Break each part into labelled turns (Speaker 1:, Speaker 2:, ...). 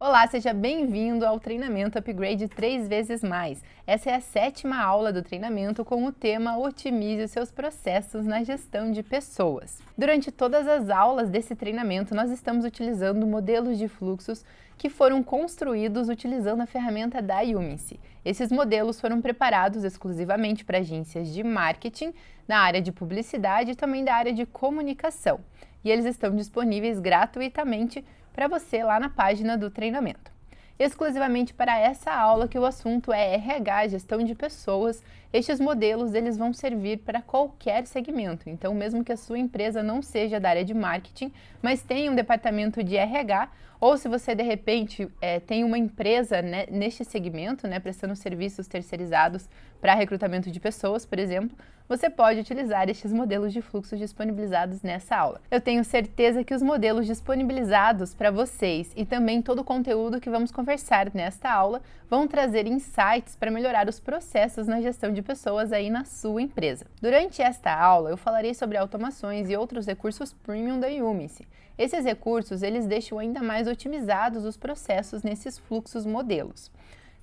Speaker 1: Olá, seja bem-vindo ao treinamento Upgrade 3 vezes mais. Essa é a 7ª aula do treinamento com o tema Otimize os seus processos na gestão de pessoas. Durante todas as aulas desse treinamento, nós estamos utilizando modelos de fluxos que foram construídos utilizando a ferramenta da Yumincy. Esses modelos foram preparados exclusivamente para agências de marketing, na área de publicidade e também da área de comunicação. E eles estão disponíveis gratuitamente para você lá na página do treinamento. Exclusivamente para essa aula que o assunto é RH, gestão de pessoas, estes modelos eles vão servir para qualquer segmento. Então, mesmo que a sua empresa não seja da área de marketing, mas tenha um departamento de RH, ou se você de repente tem uma empresa neste segmento, prestando serviços terceirizados para recrutamento de pessoas, por exemplo, você pode utilizar estes modelos de fluxos disponibilizados nessa aula. Eu tenho certeza que os modelos disponibilizados para vocês e também todo o conteúdo que vamos conversar nesta aula vão trazer insights para melhorar os processos na gestão de pessoas aí na sua empresa. Durante esta aula, eu falarei sobre automações e outros recursos premium da Yumincy. Esses recursos, eles deixam ainda mais otimizados os processos nesses fluxos modelos.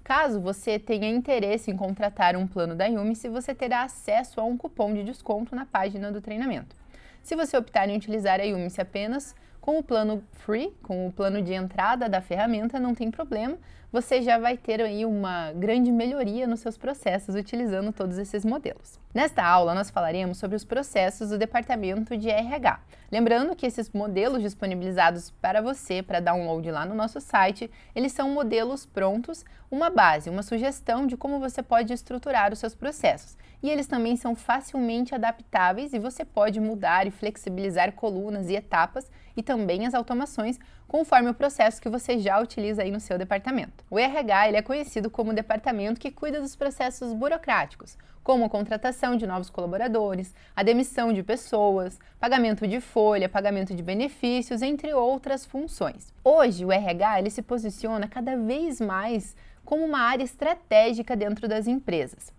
Speaker 1: Caso você tenha interesse em contratar um plano da Yumincy, você terá acesso a um cupom de desconto na página do treinamento. Se você optar em utilizar a Yumincy apenas com o plano Free, com o plano de entrada da ferramenta, não tem problema, você já vai ter aí uma grande melhoria nos seus processos utilizando todos esses modelos. Nesta aula, nós falaremos sobre os processos do departamento de RH. Lembrando que esses modelos disponibilizados para você, para download lá no nosso site, eles são modelos prontos, uma base, uma sugestão de como você pode estruturar os seus processos. E eles também são facilmente adaptáveis e você pode mudar e flexibilizar colunas e etapas e também as automações conforme o processo que você já utiliza aí no seu departamento. O RH ele é conhecido como o departamento que cuida dos processos burocráticos, como a contratação de novos colaboradores, a demissão de pessoas, pagamento de folha, pagamento de benefícios, entre outras funções. Hoje, o RH ele se posiciona cada vez mais como uma área estratégica dentro das empresas.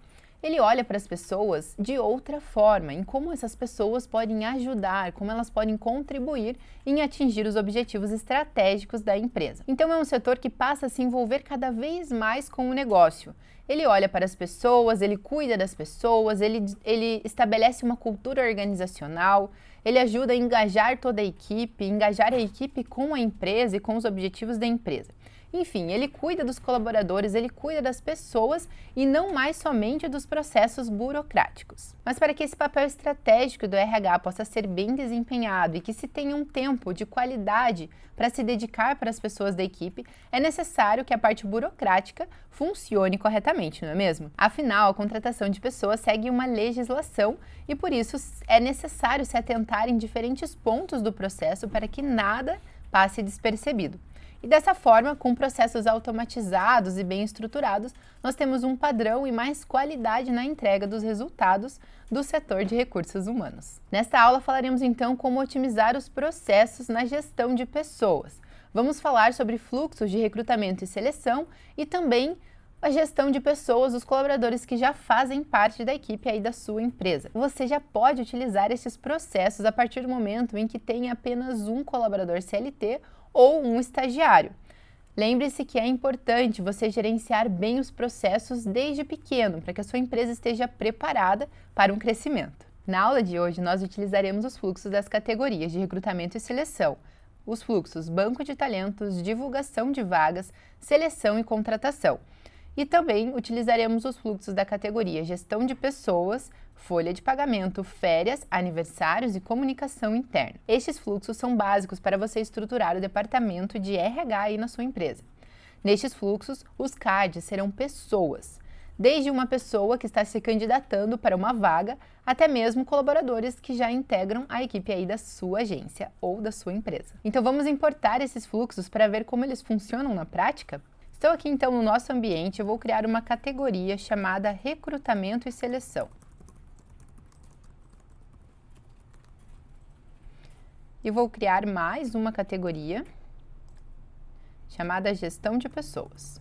Speaker 1: Ele olha para as pessoas de outra forma, em como essas pessoas podem ajudar, como elas podem contribuir em atingir os objetivos estratégicos da empresa. Então é um setor que passa a se envolver cada vez mais com o negócio. Ele olha para as pessoas, ele cuida das pessoas, ele estabelece uma cultura organizacional, ele ajuda a engajar toda a equipe, engajar a equipe com a empresa e com os objetivos da empresa. Enfim, ele cuida dos colaboradores, ele cuida das pessoas e não mais somente dos processos burocráticos. Mas para que esse papel estratégico do RH possa ser bem desempenhado e que se tenha um tempo de qualidade para se dedicar para as pessoas da equipe, é necessário que a parte burocrática funcione corretamente, não é mesmo? Afinal, a contratação de pessoas segue uma legislação e por isso é necessário se atentar em diferentes pontos do processo para que nada passe despercebido. E dessa forma, com processos automatizados e bem estruturados, nós temos um padrão e mais qualidade na entrega dos resultados do setor de recursos humanos. Nesta aula falaremos então como otimizar os processos na gestão de pessoas. Vamos falar sobre fluxos de recrutamento e seleção e também a gestão de pessoas, os colaboradores que já fazem parte da equipe aí da sua empresa. Você já pode utilizar esses processos a partir do momento em que tem apenas um colaborador CLT ou um estagiário. Lembre-se que é importante você gerenciar bem os processos desde pequeno, para que a sua empresa esteja preparada para um crescimento. Na aula de hoje, nós utilizaremos os fluxos das categorias de recrutamento e seleção, os fluxos banco de talentos, divulgação de vagas, seleção e contratação. E também utilizaremos os fluxos da categoria gestão de pessoas, folha de pagamento, férias, aniversários e comunicação interna. Estes fluxos são básicos para você estruturar o departamento de RH aí na sua empresa. Nestes fluxos, os cards serão pessoas, desde uma pessoa que está se candidatando para uma vaga, até mesmo colaboradores que já integram a equipe aí da sua agência ou da sua empresa. Então vamos importar esses fluxos para ver como eles funcionam na prática? Estou aqui então no nosso ambiente, eu vou criar uma categoria chamada recrutamento e seleção. E vou criar mais uma categoria chamada gestão de pessoas.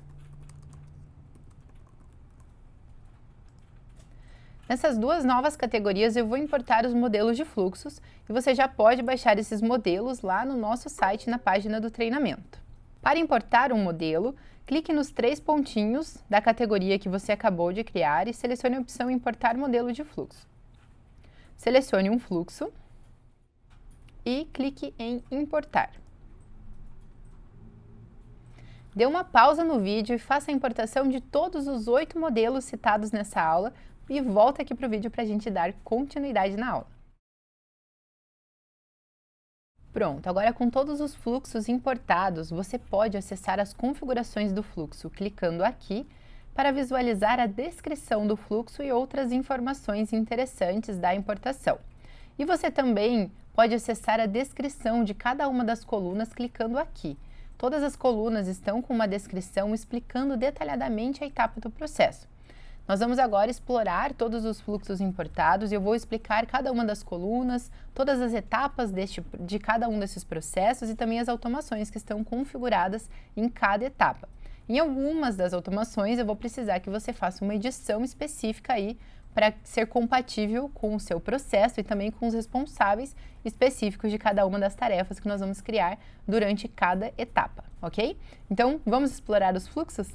Speaker 1: Nessas duas novas categorias eu vou importar os modelos de fluxos e você já pode baixar esses modelos lá no nosso site na página do treinamento. Para importar um modelo, clique nos 3 pontinhos da categoria que você acabou de criar e selecione a opção Importar modelo de fluxo. Selecione um fluxo e clique em Importar. Dê uma pausa no vídeo e faça a importação de todos os 8 modelos citados nessa aula e volta aqui para o vídeo para a gente dar continuidade na aula. Pronto, agora com todos os fluxos importados, você pode acessar as configurações do fluxo clicando aqui para visualizar a descrição do fluxo e outras informações interessantes da importação. E você também pode acessar a descrição de cada uma das colunas clicando aqui. Todas as colunas estão com uma descrição explicando detalhadamente a etapa do processo. Nós vamos agora explorar todos os fluxos importados e eu vou explicar cada uma das colunas, todas as etapas de cada um desses processos e também as automações que estão configuradas em cada etapa. Em algumas das automações eu vou precisar que você faça uma edição específica aí para ser compatível com o seu processo e também com os responsáveis específicos de cada uma das tarefas que nós vamos criar durante cada etapa, ok? Então, vamos explorar os fluxos?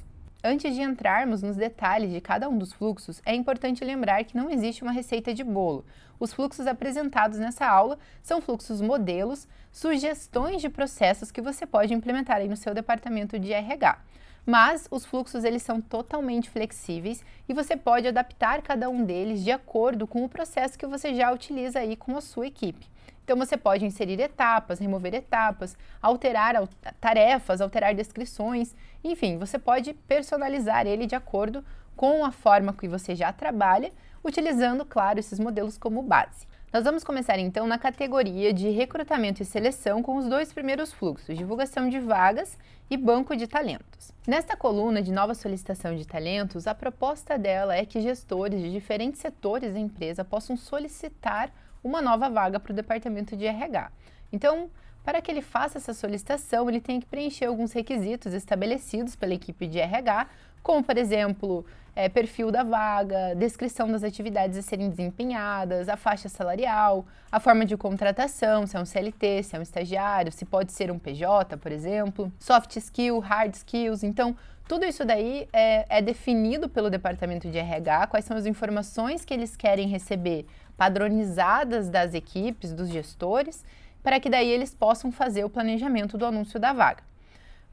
Speaker 1: Antes de entrarmos nos detalhes de cada um dos fluxos, é importante lembrar que não existe uma receita de bolo. Os fluxos apresentados nessa aula são fluxos modelos, sugestões de processos que você pode implementar aí no seu departamento de RH. Mas os fluxos eles são totalmente flexíveis e você pode adaptar cada um deles de acordo com o processo que você já utiliza aí com a sua equipe. Então você pode inserir etapas, remover etapas, alterar tarefas, alterar descrições, enfim, você pode personalizar ele de acordo com a forma que você já trabalha, utilizando, claro, esses modelos como base. Nós vamos começar então na categoria de recrutamento e seleção com os 2 primeiros fluxos, divulgação de vagas e banco de talentos. Nesta coluna de nova solicitação de talentos, a proposta dela é que gestores de diferentes setores da empresa possam solicitar uma nova vaga para o departamento de RH. Então, para que ele faça essa solicitação, ele tem que preencher alguns requisitos estabelecidos pela equipe de RH, como, por exemplo, perfil da vaga, descrição das atividades a serem desempenhadas, a faixa salarial, a forma de contratação, se é um CLT, se é um estagiário, se pode ser um PJ, por exemplo, soft skill, hard skills. Então, tudo isso daí é definido pelo departamento de RH, quais são as informações que eles querem receber padronizadas das equipes, dos gestores, para que daí eles possam fazer o planejamento do anúncio da vaga.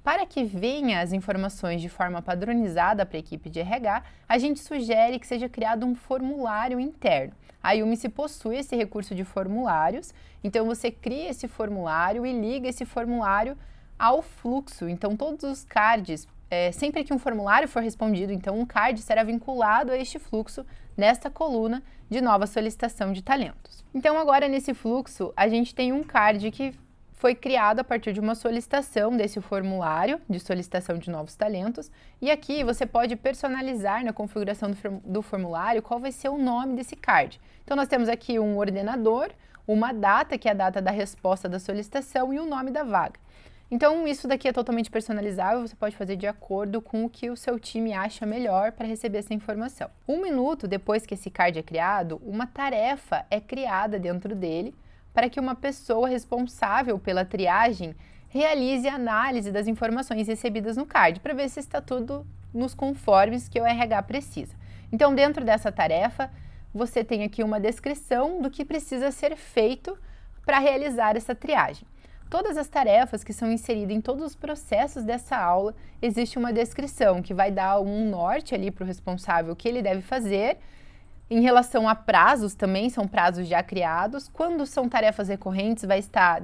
Speaker 1: Para que venha as informações de forma padronizada para a equipe de RH, a gente sugere que seja criado um formulário interno. A Yumice possui esse recurso de formulários, então você cria esse formulário e liga esse formulário ao fluxo. Então todos os cards, sempre que um formulário for respondido, então um card será vinculado a este fluxo nesta coluna de nova solicitação de talentos. Então agora nesse fluxo a gente tem um card que foi criado a partir de uma solicitação desse formulário de solicitação de novos talentos e aqui você pode personalizar na configuração do formulário qual vai ser o nome desse card. Então nós temos aqui um ordenador, uma data, que é a data da resposta da solicitação e o nome da vaga. Então isso daqui é totalmente personalizável, você pode fazer de acordo com o que o seu time acha melhor para receber essa informação. 1 minuto depois que esse card é criado, uma tarefa é criada dentro dele para que uma pessoa responsável pela triagem realize a análise das informações recebidas no card, para ver se está tudo nos conformes que o RH precisa. Então, dentro dessa tarefa, você tem aqui uma descrição do que precisa ser feito para realizar essa triagem. Todas as tarefas que são inseridas em todos os processos dessa aula, existe uma descrição que vai dar um norte ali para o responsável o que ele deve fazer. Em relação a prazos também, são prazos já criados. Quando são tarefas recorrentes, vai estar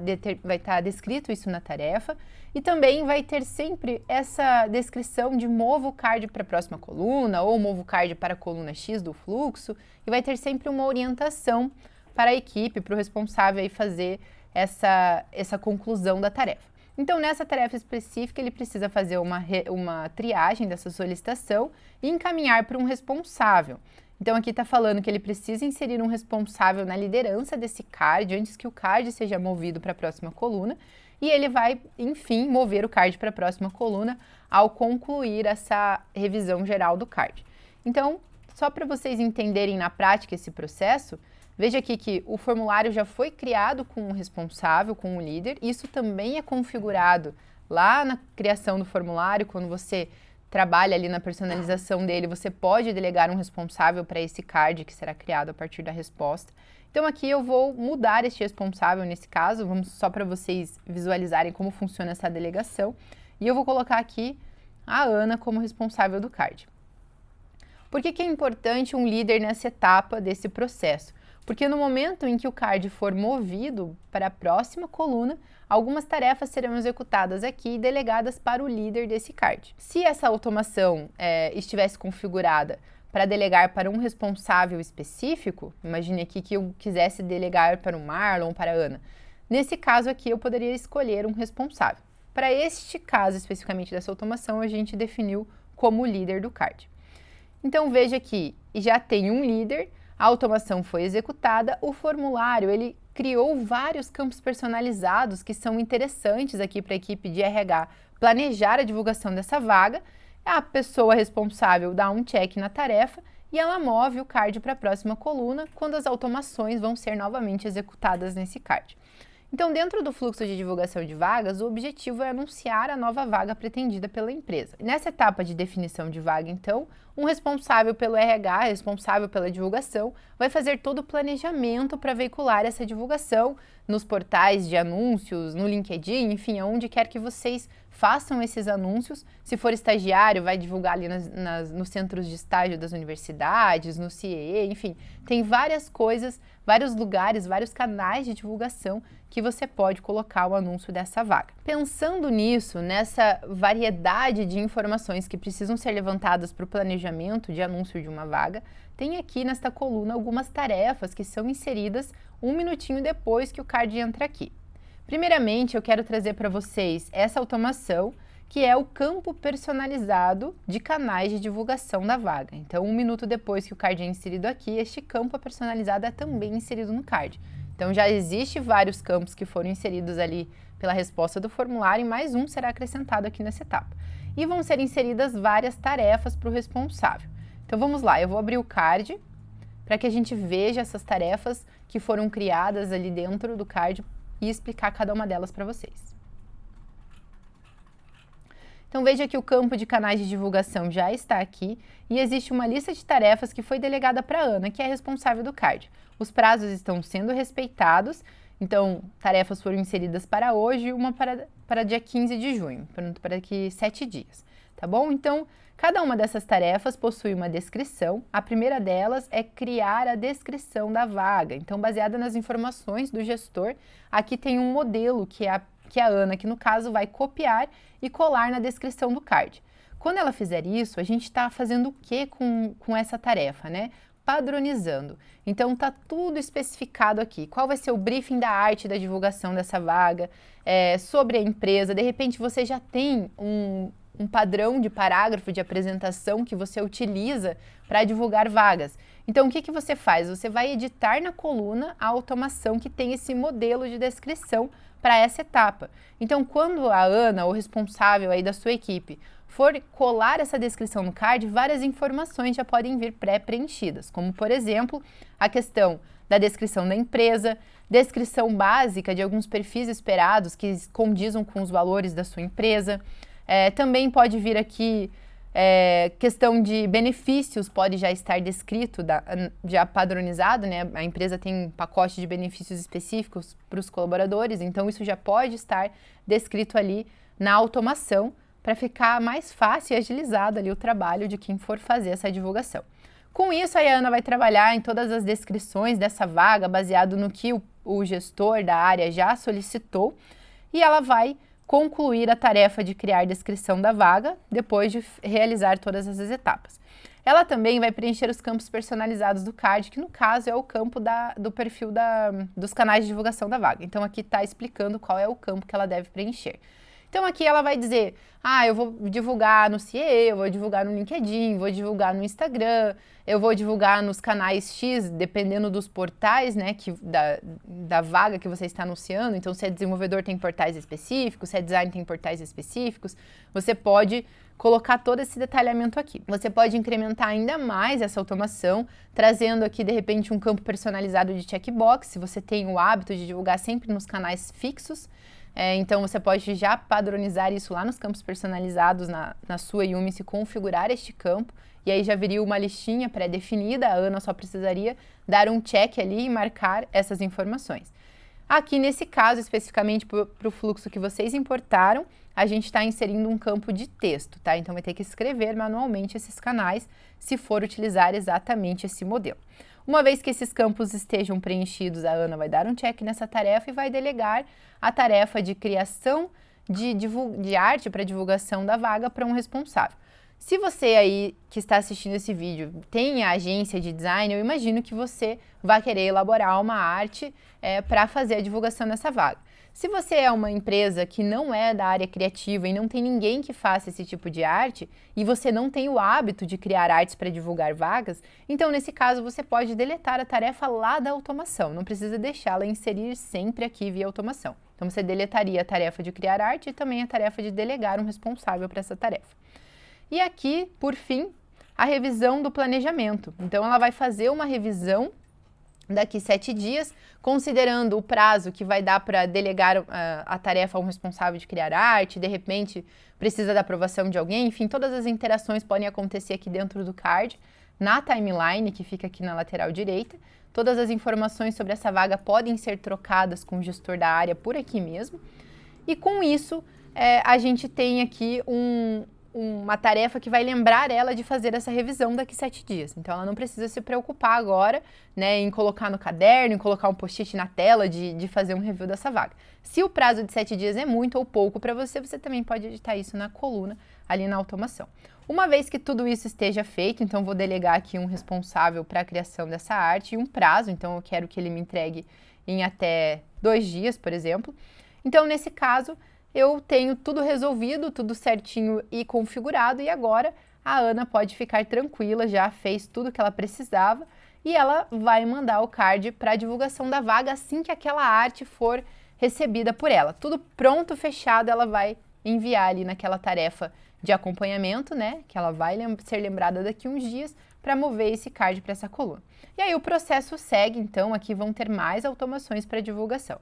Speaker 1: descrito isso na tarefa. E também vai ter sempre essa descrição de mova o card para a próxima coluna ou mova o card para a coluna X do fluxo. E vai ter sempre uma orientação para a equipe, para o responsável aí fazer essa conclusão da tarefa. Então, nessa tarefa específica, ele precisa fazer uma triagem dessa solicitação e encaminhar para um responsável. Então, aqui está falando que ele precisa inserir um responsável na liderança desse card, antes que o card seja movido para a próxima coluna, e ele vai, enfim, mover o card para a próxima coluna ao concluir essa revisão geral do card. Então, só para vocês entenderem na prática esse processo, veja aqui que o formulário já foi criado com o responsável, com o líder. Isso também é configurado lá na criação do formulário, quando você trabalha ali na personalização dele, você pode delegar um responsável para esse card que será criado a partir da resposta. Então aqui eu vou mudar este responsável nesse caso, vamos só para vocês visualizarem como funciona essa delegação. E eu vou colocar aqui a Ana como responsável do card. Por que é importante um líder nessa etapa desse processo? Porque no momento em que o card for movido para a próxima coluna, algumas tarefas serão executadas aqui e delegadas para o líder desse card. Se essa automação estivesse configurada para delegar para um responsável específico, imagine aqui que eu quisesse delegar para o Marlon ou para a Ana. Nesse caso aqui, eu poderia escolher um responsável. Para este caso especificamente dessa automação, a gente definiu como líder do card. Então veja que já tem um líder, a automação foi executada, o formulário ele criou vários campos personalizados que são interessantes aqui para a equipe de RH planejar a divulgação dessa vaga. A pessoa responsável dá um check na tarefa e ela move o card para a próxima coluna quando as automações vão ser novamente executadas nesse card. Então, dentro do fluxo de divulgação de vagas, o objetivo é anunciar a nova vaga pretendida pela empresa. Nessa etapa de definição de vaga, então, um responsável pelo RH, responsável pela divulgação, vai fazer todo o planejamento para veicular essa divulgação nos portais de anúncios, no LinkedIn, enfim, aonde quer que vocês façam esses anúncios. Se for estagiário, vai divulgar ali nos centros de estágio das universidades, no CIE, enfim, tem várias coisas, vários lugares, vários canais de divulgação que você pode colocar o anúncio dessa vaga. Pensando nisso, nessa variedade de informações que precisam ser levantadas para o planejamento de anúncio de uma vaga, tem aqui nesta coluna algumas tarefas que são inseridas um minutinho depois que o card entra aqui. Primeiramente, eu quero trazer para vocês essa automação, que é o campo personalizado de canais de divulgação da vaga. Então, um minuto depois que o card é inserido aqui, este campo personalizado é também inserido no card. Então, já existe vários campos que foram inseridos ali pela resposta do formulário e mais um será acrescentado aqui nessa etapa. E vão ser inseridas várias tarefas para o responsável. Então, vamos lá, eu vou abrir o card para que a gente veja essas tarefas que foram criadas ali dentro do card e explicar cada uma delas para vocês. Então veja que o campo de canais de divulgação já está aqui e existe uma lista de tarefas que foi delegada para a Ana, que é responsável do card. Os prazos estão sendo respeitados, então tarefas foram inseridas para hoje e uma para dia 15 de junho, para daqui 7 dias, tá bom? Então, cada uma dessas tarefas possui uma descrição. A primeira delas é criar a descrição da vaga. Então, baseada nas informações do gestor, aqui tem um modelo que a Ana, que no caso vai copiar e colar na descrição do card. Quando ela fizer isso, a gente está fazendo o que com essa tarefa, né? Padronizando. Então, está tudo especificado aqui. Qual vai ser o briefing da arte da divulgação dessa vaga, sobre a empresa. De repente, você já tem um padrão de parágrafo de apresentação que você utiliza para divulgar vagas. Então, o que você faz? Você vai editar na coluna a automação que tem esse modelo de descrição para essa etapa. Então, quando a Ana, o responsável aí da sua equipe, for colar essa descrição no card, várias informações já podem vir pré-preenchidas, como, por exemplo, a questão da descrição da empresa, descrição básica de alguns perfis esperados que condizam com os valores da sua empresa. Também pode vir aqui questão de benefícios, pode já estar descrito, já padronizado, né? A empresa tem um pacote de benefícios específicos para os colaboradores, então isso já pode estar descrito ali na automação para ficar mais fácil e agilizado ali o trabalho de quem for fazer essa divulgação. Com isso, a Ana vai trabalhar em todas as descrições dessa vaga, baseado no que o gestor da área já solicitou, e ela vai concluir a tarefa de criar descrição da vaga, depois de realizar todas essas etapas. Ela também vai preencher os campos personalizados do card, que no caso é o campo do perfil dos canais de divulgação da vaga. Então aqui está explicando qual é o campo que ela deve preencher. Então aqui ela vai dizer, eu vou divulgar no CIE, eu vou divulgar no LinkedIn, vou divulgar no Instagram, eu vou divulgar nos canais X, dependendo dos portais, né, da vaga que você está anunciando. Então, se é desenvolvedor, tem portais específicos, se é design, tem portais específicos. Você pode colocar todo esse detalhamento aqui. Você pode incrementar ainda mais essa automação, trazendo aqui, de repente, um campo personalizado de checkbox, se você tem o hábito de divulgar sempre nos canais fixos. Então você pode já padronizar isso lá nos campos personalizados na sua Yumi, se configurar este campo, e aí já viria uma listinha pré-definida, a Ana só precisaria dar um check ali e marcar essas informações. Aqui nesse caso, especificamente para o fluxo que vocês importaram, a gente está inserindo um campo de texto, tá? Então vai ter que escrever manualmente esses canais se for utilizar exatamente esse modelo. Uma vez que esses campos estejam preenchidos, a Ana vai dar um check nessa tarefa e vai delegar a tarefa de criação de arte para divulgação da vaga para um responsável. Se você aí que está assistindo esse vídeo tem a agência de design, eu imagino que você vai querer elaborar uma arte para fazer a divulgação dessa vaga. Se você é uma empresa que não é da área criativa e não tem ninguém que faça esse tipo de arte, e você não tem o hábito de criar artes para divulgar vagas, então nesse caso você pode deletar a tarefa lá da automação, não precisa deixá-la inserir sempre aqui via automação. Então você deletaria a tarefa de criar arte e também a tarefa de delegar um responsável para essa tarefa. E aqui, por fim, a revisão do planejamento. Então ela vai fazer uma revisão daqui 7 dias, considerando o prazo que vai dar para delegar a tarefa a um responsável de criar arte, de repente precisa da aprovação de alguém, enfim, todas as interações podem acontecer aqui dentro do card, na timeline, que fica aqui na lateral direita. Todas as informações sobre essa vaga podem ser trocadas com o gestor da área por aqui mesmo. E com isso, a gente tem aqui uma tarefa que vai lembrar ela de fazer essa revisão daqui 7 dias. Então, ela não precisa se preocupar agora, né, em colocar no caderno, em colocar um post-it na tela de fazer um review dessa vaga. Se o prazo de 7 dias é muito ou pouco para você, você também pode editar isso na coluna, ali na automação. Uma vez que tudo isso esteja feito, então vou delegar aqui um responsável para a criação dessa arte e um prazo, então eu quero que ele me entregue em até 2 dias, por exemplo. Então, nesse caso, eu tenho tudo resolvido, tudo certinho e configurado, e agora a Ana pode ficar tranquila, já fez tudo que ela precisava e ela vai mandar o card para a divulgação da vaga assim que aquela arte for recebida por ela. Tudo pronto, fechado, ela vai enviar ali naquela tarefa de acompanhamento, né, que ela vai ser lembrada daqui uns dias para mover esse card para essa coluna. E aí o processo segue, então aqui vão ter mais automações para divulgação.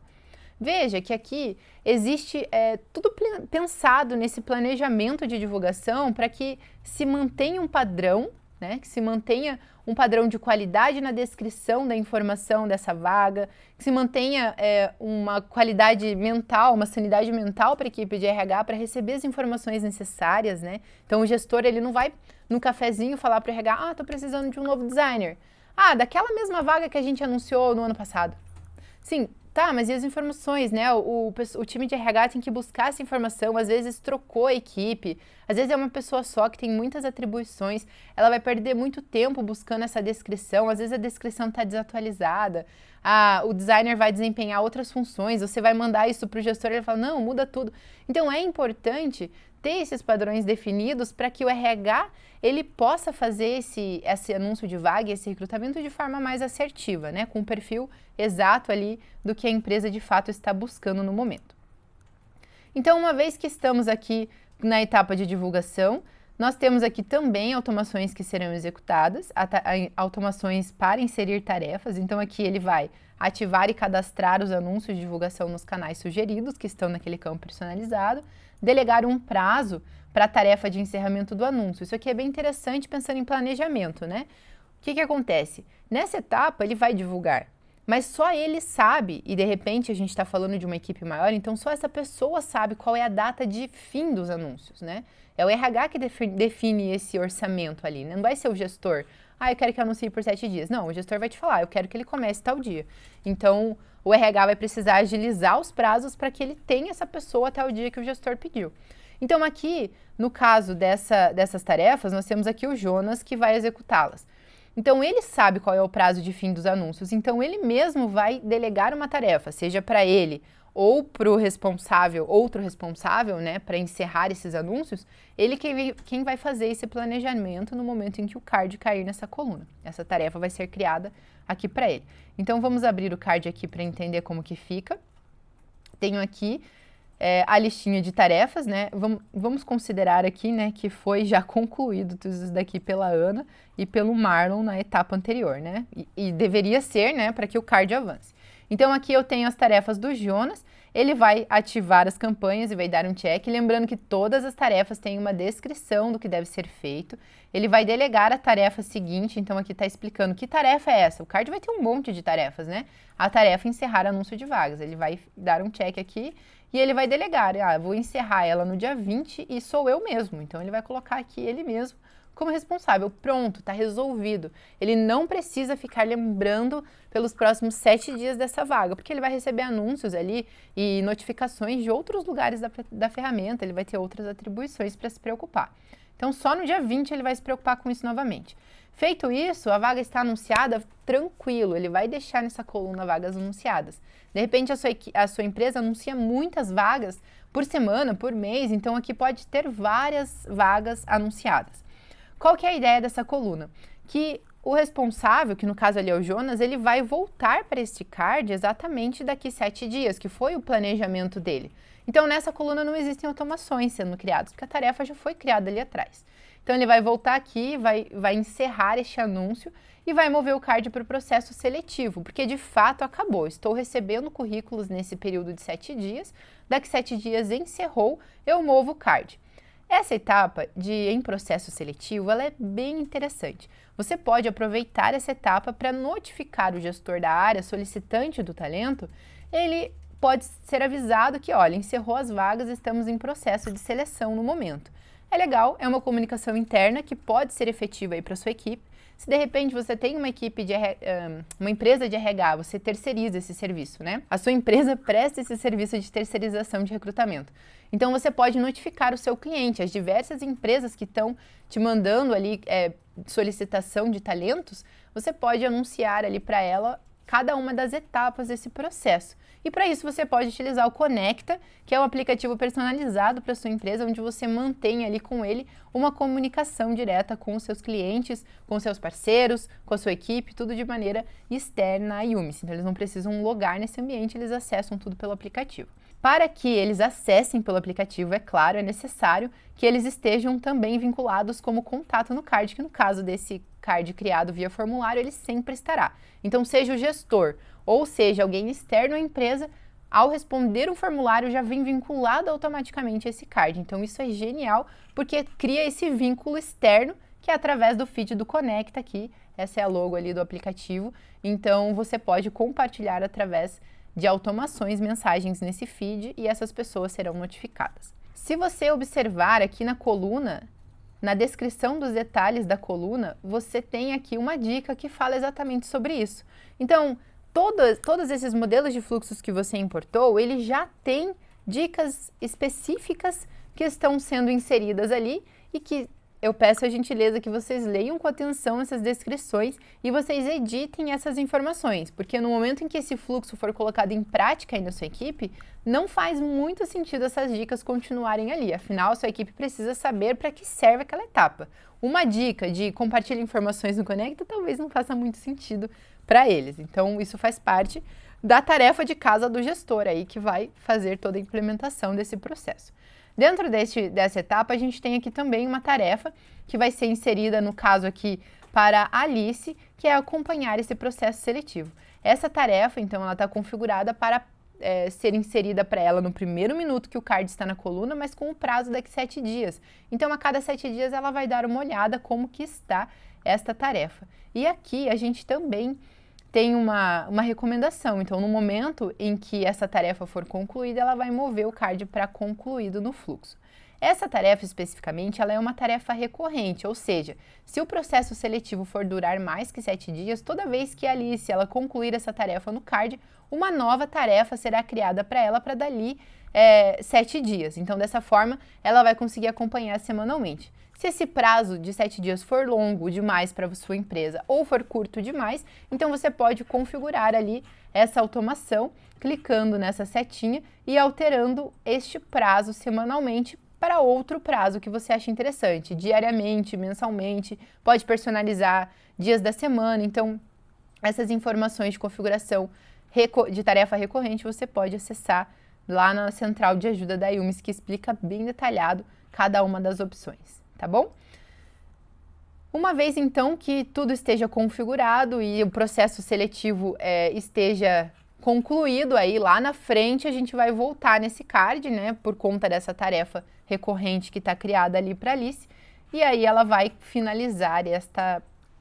Speaker 1: Veja que aqui existe tudo pensado nesse planejamento de divulgação para que se mantenha um padrão, né, que se mantenha um padrão de qualidade na descrição da informação dessa vaga, que se mantenha uma qualidade mental, uma sanidade mental para a equipe de RH para receber as informações necessárias, né? Então o gestor ele não vai no cafezinho falar para o RH, estou precisando de um novo designer. Daquela mesma vaga que a gente anunciou no ano passado. Sim. Tá, mas e as informações, né? O time de RH tem que buscar essa informação, às vezes trocou a equipe, às vezes é uma pessoa só que tem muitas atribuições, ela vai perder muito tempo buscando essa descrição, às vezes a descrição está desatualizada, o designer vai desempenhar outras funções, você vai mandar isso para o gestor e ele fala, não, muda tudo. Então é importante ter esses padrões definidos para que o RH ele possa fazer esse anúncio de vaga, esse recrutamento de forma mais assertiva, né? Com um perfil exato ali do que a empresa de fato está buscando no momento. Então, uma vez que estamos aqui na etapa de divulgação, nós temos aqui também automações que serão executadas, automações para inserir tarefas. Então, aqui ele vai ativar e cadastrar os anúncios de divulgação nos canais sugeridos, que estão naquele campo personalizado, delegar um prazo para a tarefa de encerramento do anúncio. Isso aqui é bem interessante pensando em planejamento, né? O que acontece? Nessa etapa, ele vai divulgar, mas só ele sabe, e de repente a gente está falando de uma equipe maior, então só essa pessoa sabe qual é a data de fim dos anúncios, né? É o RH que define esse orçamento ali, né? Não vai ser o gestor. Eu quero que anuncie por 7 dias. Não, o gestor vai te falar, eu quero que ele comece tal dia. Então, o RH vai precisar agilizar os prazos para que ele tenha essa pessoa até o dia que o gestor pediu. Então, aqui, no caso dessas tarefas, nós temos aqui o Jonas que vai executá-las. Então, ele sabe qual é o prazo de fim dos anúncios, então ele mesmo vai delegar uma tarefa, seja para ele ou para o responsável, outro responsável, né, para encerrar esses anúncios, ele quem vai fazer esse planejamento no momento em que o card cair nessa coluna. Essa tarefa vai ser criada aqui para ele. Então, vamos abrir o card aqui para entender como que fica. Tenho aqui a listinha de tarefas, né? Vamos considerar aqui, né, que foi já concluído tudo isso daqui pela Ana e pelo Marlon na etapa anterior, né? E deveria ser, né, para que o card avance. Então, aqui eu tenho as tarefas do Jonas. ele vai ativar as campanhas e vai dar um check, lembrando que todas as tarefas têm uma descrição do que deve ser feito. Ele vai delegar a tarefa seguinte, então aqui está explicando que tarefa é essa. O card vai ter um monte de tarefas, né? A tarefa é encerrar anúncio de vagas. Ele vai dar um check aqui e ele vai delegar. Vou encerrar ela no dia 20 e sou eu mesmo. Então ele vai colocar aqui ele mesmo como responsável. Pronto, está resolvido. Ele não precisa ficar lembrando pelos próximos 7 dias dessa vaga, porque ele vai receber anúncios ali e notificações de outros lugares da ferramenta, ele vai ter outras atribuições para se preocupar. Então, só no dia 20 ele vai se preocupar com isso novamente. Feito isso, a vaga está anunciada, tranquilo, ele vai deixar nessa coluna vagas anunciadas. De repente, a sua empresa anuncia muitas vagas por semana, por mês, então aqui pode ter várias vagas anunciadas. Qual que é a ideia dessa coluna? Que o responsável, que no caso ali é o Jonas, ele vai voltar para este card exatamente daqui 7 dias, que foi o planejamento dele. Então, nessa coluna não existem automações sendo criadas, porque a tarefa já foi criada ali atrás. Então, ele vai voltar aqui, vai encerrar este anúncio e vai mover o card para o processo seletivo, porque de fato acabou. Estou recebendo currículos nesse período de 7 dias, daqui 7 dias encerrou, eu movo o card. Essa etapa em processo seletivo, ela é bem interessante. Você pode aproveitar essa etapa para notificar o gestor da área solicitante do talento, ele pode ser avisado que, olha, encerrou as vagas, estamos em processo de seleção no momento. É legal, é uma comunicação interna que pode ser efetiva aí para sua equipe. Se de repente você tem uma equipe uma empresa de RH, você terceiriza esse serviço, né? A sua empresa presta esse serviço de terceirização de recrutamento. Então você pode notificar o seu cliente, as diversas empresas que estão te mandando ali solicitação de talentos, você pode anunciar ali para ela cada uma das etapas desse processo. E para isso você pode utilizar o Conecta, que é um aplicativo personalizado para sua empresa, onde você mantém ali com ele uma comunicação direta com os seus clientes, com os seus parceiros, com a sua equipe, tudo de maneira externa à Yumis. Então eles não precisam logar nesse ambiente, eles acessam tudo pelo aplicativo. Para que eles acessem pelo aplicativo, é claro, é necessário que eles estejam também vinculados como contato no card, que no caso desse card criado via formulário, ele sempre estará. Então, seja o gestor ou seja alguém externo à empresa, ao responder um formulário já vem vinculado automaticamente a esse card. Então, isso é genial, porque cria esse vínculo externo, que é através do feed do Conecta aqui. Essa é a logo ali do aplicativo. Então, você pode compartilhar através de automações, mensagens nesse feed e essas pessoas serão notificadas. Se você observar aqui na coluna, na descrição dos detalhes da coluna, você tem aqui uma dica que fala exatamente sobre isso. Então, todos esses modelos de fluxos que você importou, ele já tem dicas específicas que estão sendo inseridas ali e que eu peço a gentileza que vocês leiam com atenção essas descrições e vocês editem essas informações, porque no momento em que esse fluxo for colocado em prática aí na sua equipe, não faz muito sentido essas dicas continuarem ali. Afinal, a sua equipe precisa saber para que serve aquela etapa. Uma dica de compartilhar informações no Conecta talvez não faça muito sentido para eles. Então, isso faz parte da tarefa de casa do gestor aí que vai fazer toda a implementação desse processo. Dentro dessa etapa, a gente tem aqui também uma tarefa que vai ser inserida, no caso aqui, para a Alice, que é acompanhar esse processo seletivo. Essa tarefa, então, ela está configurada para ser inserida para ela no primeiro minuto que o card está na coluna, mas com o prazo daqui 7 dias. Então, a cada 7 dias, ela vai dar uma olhada como que está esta tarefa. E aqui, a gente também tem uma recomendação. Então, no momento em que essa tarefa for concluída, ela vai mover o card para concluído no fluxo. Essa tarefa, especificamente, ela é uma tarefa recorrente, ou seja, se o processo seletivo for durar mais que 7 dias, toda vez que a Alice ela concluir essa tarefa no card, uma nova tarefa será criada para ela para dali 7 dias. Então, dessa forma, ela vai conseguir acompanhar semanalmente. Se esse prazo de 7 dias for longo demais para sua empresa ou for curto demais, então você pode configurar ali essa automação, clicando nessa setinha e alterando este prazo semanalmente para outro prazo que você acha interessante, diariamente, mensalmente, pode personalizar dias da semana. Então, essas informações de configuração de tarefa recorrente você pode acessar lá na central de ajuda da Yumis, que explica bem detalhado cada uma das opções. Tá bom? Uma vez então que tudo esteja configurado e o processo seletivo esteja concluído aí lá na frente, a gente vai voltar nesse card, né, por conta dessa tarefa recorrente que está criada ali para Alice, e aí ela vai finalizar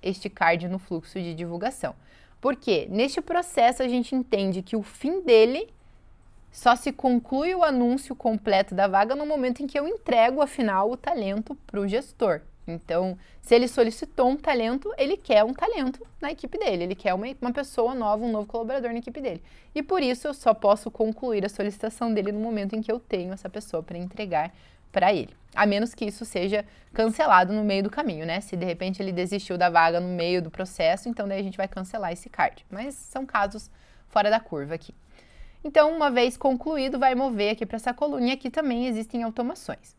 Speaker 1: este card no fluxo de divulgação. Porque neste processo a gente entende que o fim dele só se conclui o anúncio completo da vaga no momento em que eu entrego, afinal, o talento para o gestor. Então, se ele solicitou um talento, ele quer um talento na equipe dele, ele quer uma pessoa nova, um novo colaborador na equipe dele. E por isso eu só posso concluir a solicitação dele no momento em que eu tenho essa pessoa para entregar para ele. A menos que isso seja cancelado no meio do caminho, né? Se de repente ele desistiu da vaga no meio do processo, então daí a gente vai cancelar esse card. Mas são casos fora da curva aqui. Então, uma vez concluído, vai mover aqui para essa coluna e aqui também existem automações.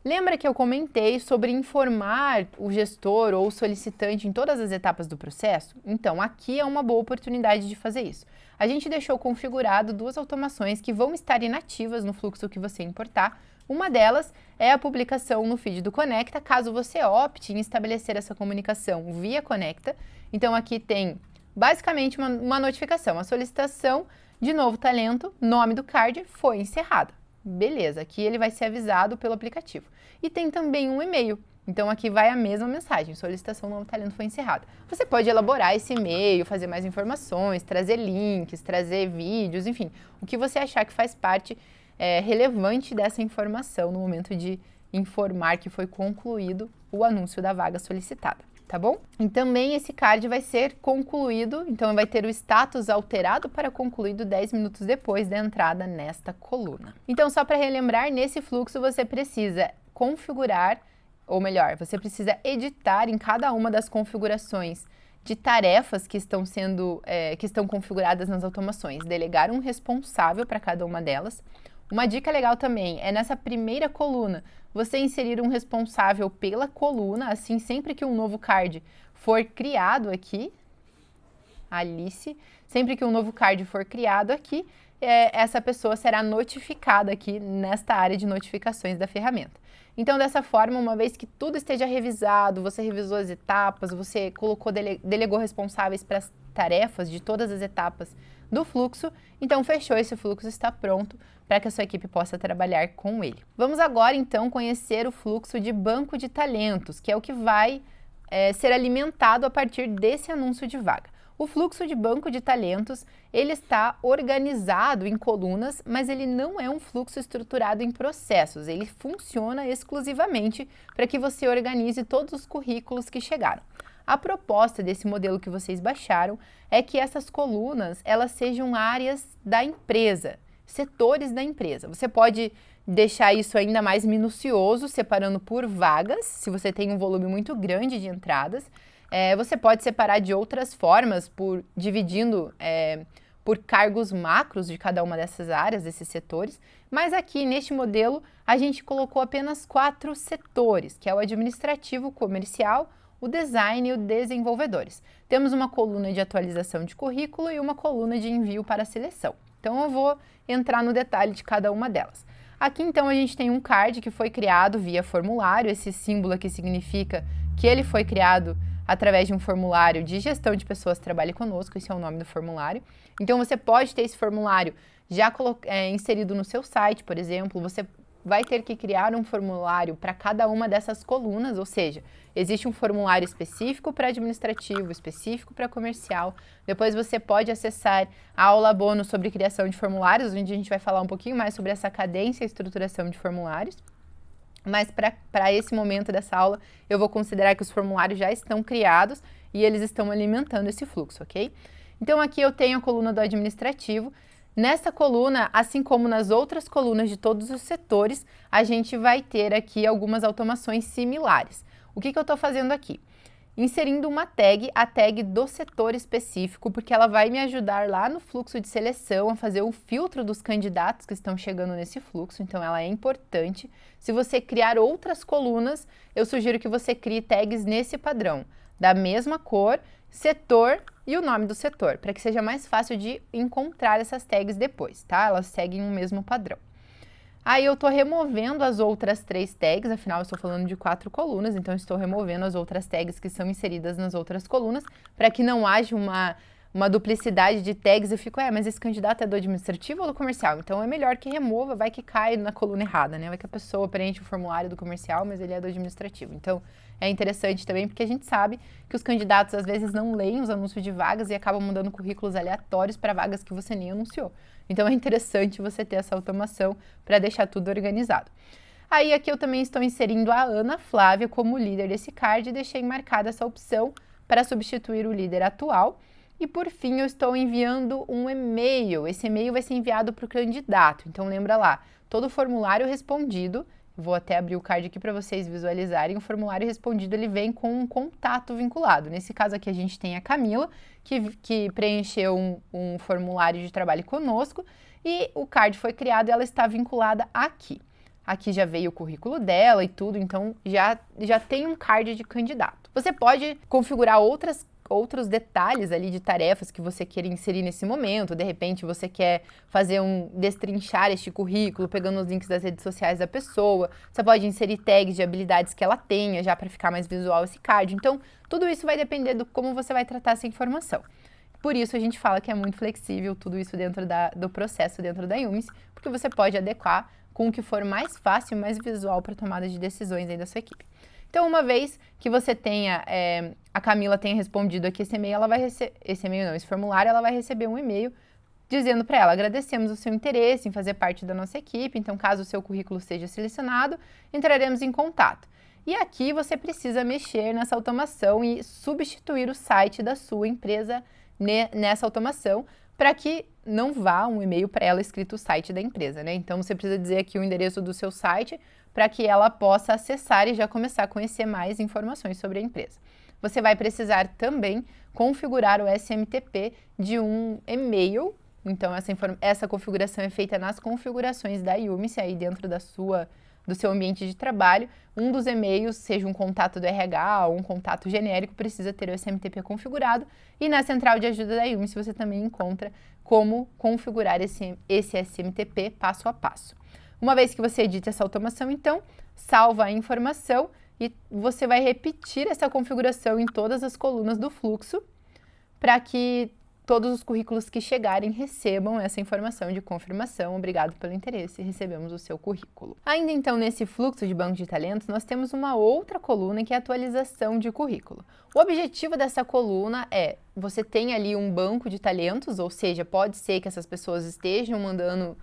Speaker 1: Lembra que eu comentei sobre informar o gestor ou o solicitante em todas as etapas do processo? Então, aqui é uma boa oportunidade de fazer isso. A gente deixou configurado 2 automações que vão estar inativas no fluxo que você importar. Uma delas é a publicação no feed do Conecta, caso você opte em estabelecer essa comunicação via Conecta. Então, aqui tem basicamente uma notificação, a solicitação de novo talento, nome do card foi encerrada. Beleza, aqui ele vai ser avisado pelo aplicativo. E tem também um e-mail. Então aqui vai a mesma mensagem, solicitação novo talento foi encerrada. Você pode elaborar esse e-mail, fazer mais informações, trazer links, trazer vídeos, enfim, o que você achar que faz parte relevante dessa informação no momento de informar que foi concluído o anúncio da vaga solicitada. Tá bom? E também esse card vai ser concluído, então vai ter o status alterado para concluído 10 minutos depois da entrada nesta coluna. Então, só para relembrar, nesse fluxo você precisa configurar, ou melhor, você precisa editar em cada uma das configurações de tarefas que estão configuradas nas automações, delegar um responsável para cada uma delas. Uma dica legal também é nessa primeira coluna, você inserir um responsável pela coluna, assim sempre que um novo card for criado aqui, Alice, sempre que um novo card for criado aqui, essa pessoa será notificada aqui nesta área de notificações da ferramenta. Então, dessa forma, uma vez que tudo esteja revisado, você revisou as etapas, você delegou responsáveis para as tarefas de todas as etapas do fluxo, então fechou, esse fluxo está pronto para que a sua equipe possa trabalhar com ele. Vamos agora, então, conhecer o fluxo de banco de talentos, que é o que vai ser alimentado a partir desse anúncio de vaga. O fluxo de banco de talentos, ele está organizado em colunas, mas ele não é um fluxo estruturado em processos, ele funciona exclusivamente para que você organize todos os currículos que chegaram. A proposta desse modelo que vocês baixaram é que essas colunas, elas sejam áreas da empresa, setores da empresa. Você pode deixar isso ainda mais minucioso, separando por vagas, se você tem um volume muito grande de entradas. Você pode separar de outras formas, dividindo por cargos macros de cada uma dessas áreas, desses setores. Mas aqui, neste modelo, a gente colocou apenas 4 setores, que é o administrativo, comercial, o design e o desenvolvedores. Temos uma coluna de atualização de currículo e uma coluna de envio para seleção. Então, eu vou entrar no detalhe de cada uma delas. Aqui, então, a gente tem um card que foi criado via formulário. Esse símbolo aqui significa que ele foi criado através de um formulário de gestão de pessoas Trabalhe Conosco, esse é o nome do formulário. Então, você pode ter esse formulário já inserido no seu site, por exemplo, você vai ter que criar um formulário para cada uma dessas colunas, ou seja, existe um formulário específico para administrativo, específico para comercial. Depois você pode acessar a aula bônus sobre criação de formulários, onde a gente vai falar um pouquinho mais sobre essa cadência e estruturação de formulários. Mas para esse momento dessa aula, eu vou considerar que os formulários já estão criados e eles estão alimentando esse fluxo, ok? Então, aqui eu tenho a coluna do administrativo. Nessa coluna, assim como nas outras colunas de todos os setores, a gente vai ter aqui algumas automações similares. O que eu estou fazendo aqui? Inserindo uma tag, a tag do setor específico, porque ela vai me ajudar lá no fluxo de seleção a fazer o filtro dos candidatos que estão chegando nesse fluxo, então ela é importante. Se você criar outras colunas, eu sugiro que você crie tags nesse padrão, da mesma cor, setor e o nome do setor, para que seja mais fácil de encontrar essas tags depois, tá? Elas seguem o mesmo padrão. Aí eu estou removendo as outras 3 tags, afinal eu estou falando de 4 colunas, então eu estou removendo as outras tags que são inseridas nas outras colunas, para que não haja uma duplicidade de tags, eu fico, mas esse candidato é do administrativo ou do comercial? Então é melhor que remova, vai que cai na coluna errada, né? Vai que a pessoa preenche o formulário do comercial, mas ele é do administrativo. Então é interessante também porque a gente sabe que os candidatos às vezes não leem os anúncios de vagas e acabam mandando currículos aleatórios para vagas que você nem anunciou. Então é interessante você ter essa automação para deixar tudo organizado. Aí aqui eu também estou inserindo a Ana Flávia como líder desse card e deixei marcada essa opção para substituir o líder atual. E por fim eu estou enviando um e-mail. Esse e-mail vai ser enviado para o candidato. Então lembra lá, todo formulário respondido, vou até abrir o card aqui para vocês visualizarem, o formulário respondido ele vem com um contato vinculado. Nesse caso aqui a gente tem a Camila, que preencheu um formulário de trabalho conosco e o card foi criado e ela está vinculada aqui. Aqui já veio o currículo dela e tudo, então já tem um card de candidato. Você pode configurar outros detalhes ali de tarefas que você queira inserir nesse momento. De repente você quer destrinchar este currículo, pegando os links das redes sociais da pessoa. Você pode inserir tags de habilidades que ela tenha, já para ficar mais visual esse card. Então, tudo isso vai depender do como você vai tratar essa informação. Por isso a gente fala que é muito flexível tudo isso dentro do processo dentro da Yumis, porque você pode adequar com o que for mais fácil e mais visual para tomada de decisões aí da sua equipe. Então, uma vez que você tenha, a Camila tenha respondido aqui esse e-mail, ela vai receber, esse formulário, ela vai receber um e-mail dizendo para ela, agradecemos o seu interesse em fazer parte da nossa equipe, então caso o seu currículo seja selecionado, entraremos em contato. E aqui você precisa mexer nessa automação e substituir o site da sua empresa nessa automação, para que não vá um e-mail para ela escrito o site da empresa, né? Então você precisa dizer aqui o endereço do seu site para que ela possa acessar e já começar a conhecer mais informações sobre a empresa. Você vai precisar também configurar o SMTP de um e-mail. Então essa configuração é feita nas configurações da Yumis, aí dentro do seu ambiente de trabalho. Um dos e-mails, seja um contato do RH ou um contato genérico, precisa ter o SMTP configurado. E na central de ajuda da Yumis você também encontra como configurar esse SMTP passo a passo. Uma vez que você edita essa automação, então, salva a informação e você vai repetir essa configuração em todas as colunas do fluxo para que todos os currículos que chegarem recebam essa informação de confirmação. Obrigado pelo interesse, recebemos o seu currículo. Ainda então, nesse fluxo de banco de talentos, nós temos uma outra coluna que é a atualização de currículo. O objetivo dessa coluna é, você tem ali um banco de talentos, ou seja, pode ser que essas pessoas estejam mandando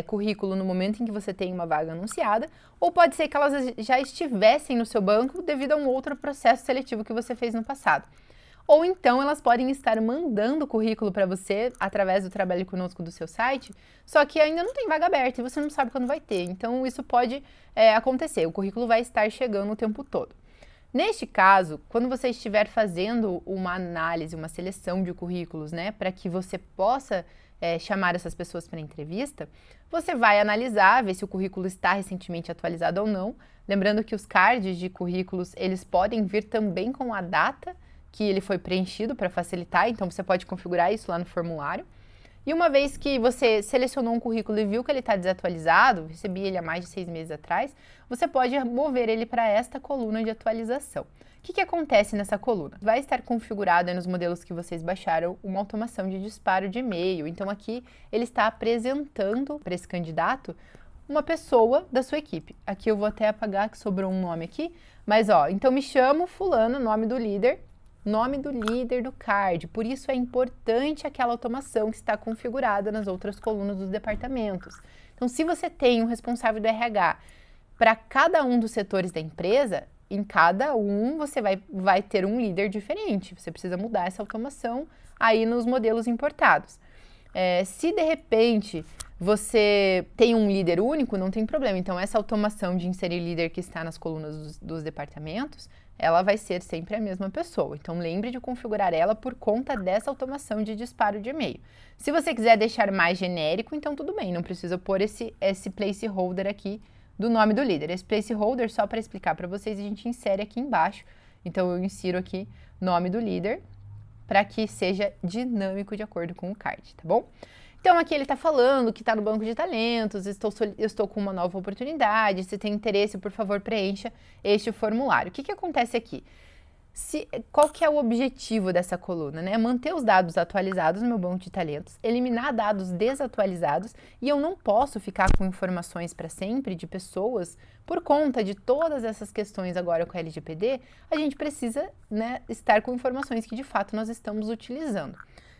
Speaker 1: currículo no momento em que você tem uma vaga anunciada, ou pode ser que elas já estivessem no seu banco devido a um outro processo seletivo que você fez no passado. Ou então elas podem estar mandando currículo para você através do Trabalhe Conosco do seu site, só que ainda não tem vaga aberta e você não sabe quando vai ter. Então isso pode acontecer, o currículo vai estar chegando o tempo todo. Neste caso, quando você estiver fazendo uma análise, uma seleção de currículos, né, para que você possa chamar essas pessoas para entrevista, você vai analisar, ver se o currículo está recentemente atualizado ou não. Lembrando que os cards de currículos, eles podem vir também com a data que ele foi preenchido para facilitar, então você pode configurar isso lá no formulário. E uma vez que você selecionou um currículo e viu que ele está desatualizado, recebi ele há mais de 6 meses atrás, você pode mover ele para esta coluna de atualização. O que acontece nessa coluna? Vai estar configurado nos modelos que vocês baixaram uma automação de disparo de e-mail. Então aqui ele está apresentando para esse candidato uma pessoa da sua equipe. Aqui eu vou até apagar que sobrou um nome aqui, mas então me chamo fulano, nome do líder do card. Por isso é importante aquela automação que está configurada nas outras colunas dos departamentos. Então, se você tem um responsável do RH para cada um dos setores da empresa, em cada um você vai ter um líder diferente. Você precisa mudar essa automação aí nos modelos importados. Se de repente você tem um líder único, não tem problema. Então, essa automação de inserir líder que está nas colunas dos departamentos, ela vai ser sempre a mesma pessoa. Então, lembre de configurar ela por conta dessa automação de disparo de e-mail. Se você quiser deixar mais genérico, então tudo bem, não precisa pôr esse placeholder aqui do nome do líder. Esse placeholder, só para explicar para vocês, a gente insere aqui embaixo. Então, eu insiro aqui nome do líder para que seja dinâmico de acordo com o card, tá bom? Então, aqui ele está falando que está no banco de talentos, eu estou com uma nova oportunidade, se tem interesse, por favor, preencha este formulário. O que acontece aqui? Qual que é o objetivo dessa coluna, né? Manter os dados atualizados no meu banco de talentos, eliminar dados desatualizados, e eu não posso ficar com informações para sempre de pessoas por conta de todas essas questões agora com a LGPD. A gente precisa, né, estar com informações que de fato nós estamos utilizando.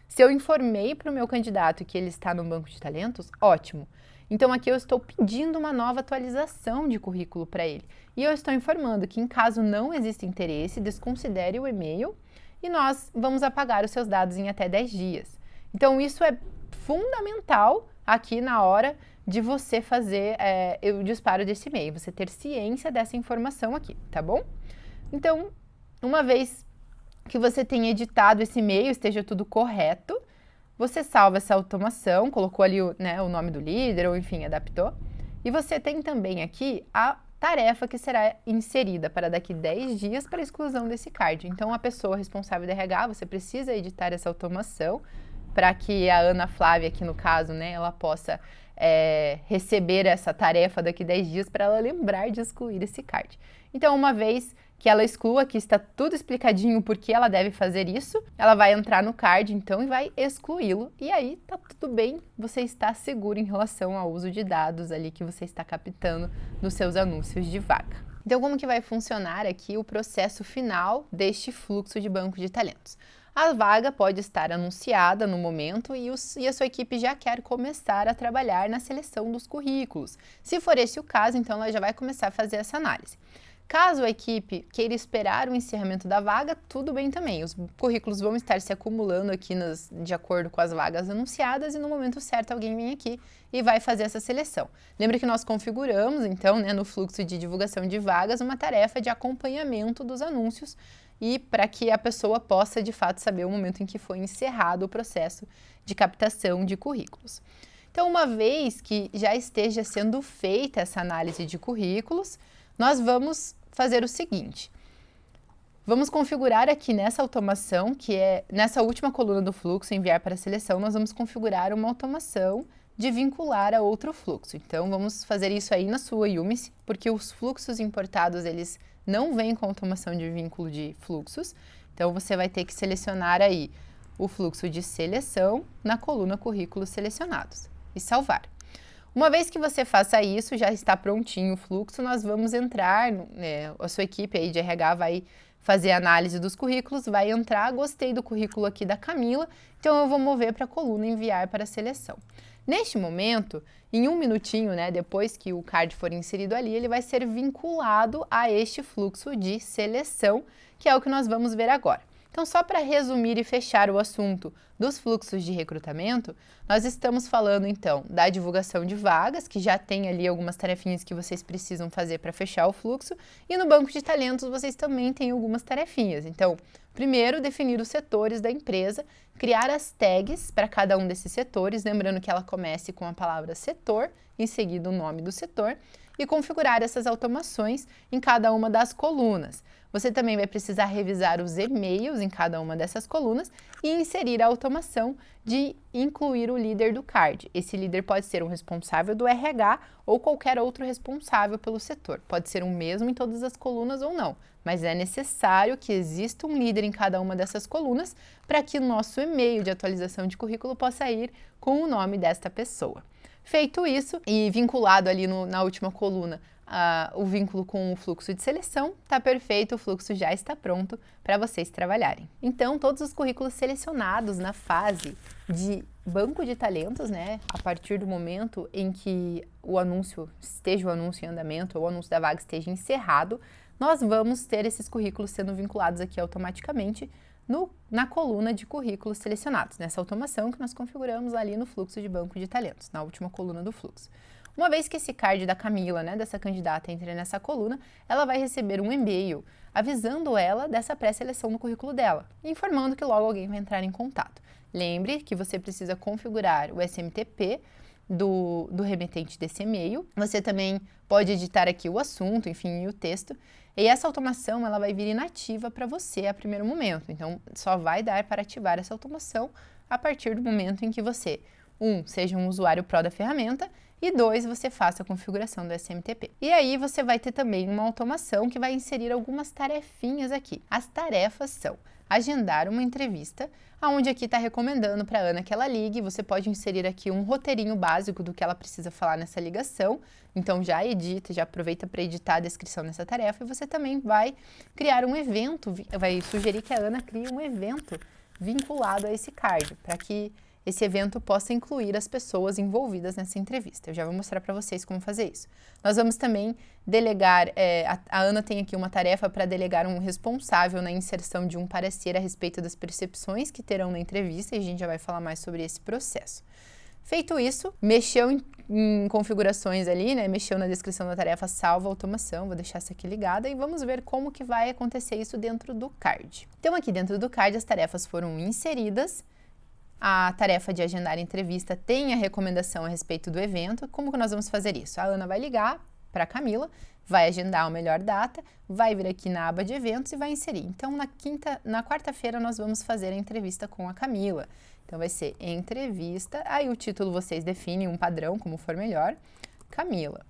Speaker 1: Se eu informei para o meu candidato que ele está no banco de talentos, ótimo. Então aqui eu estou pedindo uma nova atualização de currículo para ele. E eu estou informando que, em caso não exista interesse, desconsidere o e-mail e nós vamos apagar os seus dados em até 10 dias. Então isso é fundamental aqui na hora de você fazer o disparo desse e-mail, você ter ciência dessa informação aqui, tá bom? Então, uma vez que você tenha editado esse e-mail, esteja tudo correto, você salva essa automação, colocou ali o nome do líder, ou enfim, adaptou. E você tem também aqui a tarefa que será inserida para daqui 10 dias para a exclusão desse card. Então, a pessoa responsável do RH, você precisa editar essa automação para que a Ana Flávia, aqui no caso, né, ela possa receber essa tarefa daqui 10 dias para ela lembrar de excluir esse card. Então, uma vez que ela exclua, aqui está tudo explicadinho por que ela deve fazer isso, ela vai entrar no card, então, e vai excluí-lo, e aí tá tudo bem, você está seguro em relação ao uso de dados ali que você está captando nos seus anúncios de vaga. Então, como que vai funcionar aqui o processo final deste fluxo de banco de talentos? A vaga pode estar anunciada no momento e a sua equipe já quer começar a trabalhar na seleção dos currículos. Se for esse o caso, então ela já vai começar a fazer essa análise. Caso a equipe queira esperar o encerramento da vaga, tudo bem também. Os currículos vão estar se acumulando aqui de acordo com as vagas anunciadas e no momento certo alguém vem aqui e vai fazer essa seleção. Lembra que nós configuramos, então, né, no fluxo de divulgação de vagas, uma tarefa de acompanhamento dos anúncios e para que a pessoa possa, de fato, saber o momento em que foi encerrado o processo de captação de currículos. Então, uma vez que já esteja sendo feita essa análise de currículos, nós vamos fazer o seguinte, vamos configurar aqui nessa automação, que é nessa última coluna do fluxo, enviar para seleção, nós vamos configurar uma automação de vincular a outro fluxo. Então, vamos fazer isso aí na sua Yumice, porque os fluxos importados, eles não vêm com automação de vínculo de fluxos. Então, você vai ter que selecionar aí o fluxo de seleção na coluna currículos selecionados e salvar. Uma vez que você faça isso, já está prontinho o fluxo, nós vamos entrar, a sua equipe aí de RH vai fazer a análise dos currículos, vai entrar, gostei do currículo aqui da Camila, então eu vou mover para a coluna enviar para a seleção. Neste momento, em um minutinho, depois que o card for inserido ali, ele vai ser vinculado a este fluxo de seleção, que é o que nós vamos ver agora. Então, só para resumir e fechar o assunto dos fluxos de recrutamento, nós estamos falando, então, da divulgação de vagas, que já tem ali algumas tarefinhas que vocês precisam fazer para fechar o fluxo, e no banco de talentos vocês também têm algumas tarefinhas. Então, primeiro, definir os setores da empresa, criar as tags para cada um desses setores, lembrando que ela comece com a palavra setor, em seguida o nome do setor, e configurar essas automações em cada uma das colunas. Você também vai precisar revisar os e-mails em cada uma dessas colunas e inserir a automação de incluir o líder do card. Esse líder pode ser um responsável do RH ou qualquer outro responsável pelo setor. Pode ser o mesmo em todas as colunas ou não, mas é necessário que exista um líder em cada uma dessas colunas para que o nosso e-mail de atualização de currículo possa ir com o nome desta pessoa. Feito isso e vinculado ali na última coluna o vínculo com o fluxo de seleção, está perfeito, o fluxo já está pronto para vocês trabalharem. Então, todos os currículos selecionados na fase de banco de talentos, a partir do momento em que o anúncio em andamento ou o anúncio da vaga esteja encerrado, nós vamos ter esses currículos sendo vinculados aqui automaticamente na coluna de currículos selecionados, nessa automação que nós configuramos ali no fluxo de banco de talentos, na última coluna do fluxo. Uma vez que esse card da Camila, dessa candidata, entre nessa coluna, ela vai receber um e-mail avisando ela dessa pré-seleção no currículo dela, informando que logo alguém vai entrar em contato. Lembre que você precisa configurar o SMTP do remetente desse e-mail. Você também pode editar aqui o assunto, enfim, e o texto. E essa automação ela vai vir inativa para você a primeiro momento. Então, só vai dar para ativar essa automação a partir do momento em que você, seja um usuário Pro da ferramenta E 2, você faça a configuração do SMTP. E aí você vai ter também uma automação que vai inserir algumas tarefinhas aqui. As tarefas são agendar uma entrevista, aonde aqui está recomendando para a Ana que ela ligue. Você pode inserir aqui um roteirinho básico do que ela precisa falar nessa ligação. Então já edita, já aproveita para editar a descrição nessa tarefa. E você também vai criar um evento, vai sugerir que a Ana crie um evento vinculado a esse card, para que esse evento possa incluir as pessoas envolvidas nessa entrevista. Eu já vou mostrar para vocês como fazer isso. Nós vamos também delegar, a Ana tem aqui uma tarefa para delegar um responsável na inserção de um parecer a respeito das percepções que terão na entrevista, e a gente já vai falar mais sobre esse processo. Feito isso, mexeu em configurações ali, né? Mexeu na descrição da tarefa, salva a automação, vou deixar essa aqui ligada e vamos ver como que vai acontecer isso dentro do card. Então aqui dentro do card as tarefas foram inseridas. A tarefa de agendar entrevista tem a recomendação a respeito do evento. Como que nós vamos fazer isso? A Ana vai ligar para a Camila, vai agendar a melhor data, vai vir aqui na aba de eventos e vai inserir. Então, na quarta-feira nós vamos fazer a entrevista com a Camila. Então, vai ser entrevista, aí o título vocês definem um padrão, como for melhor, Camila.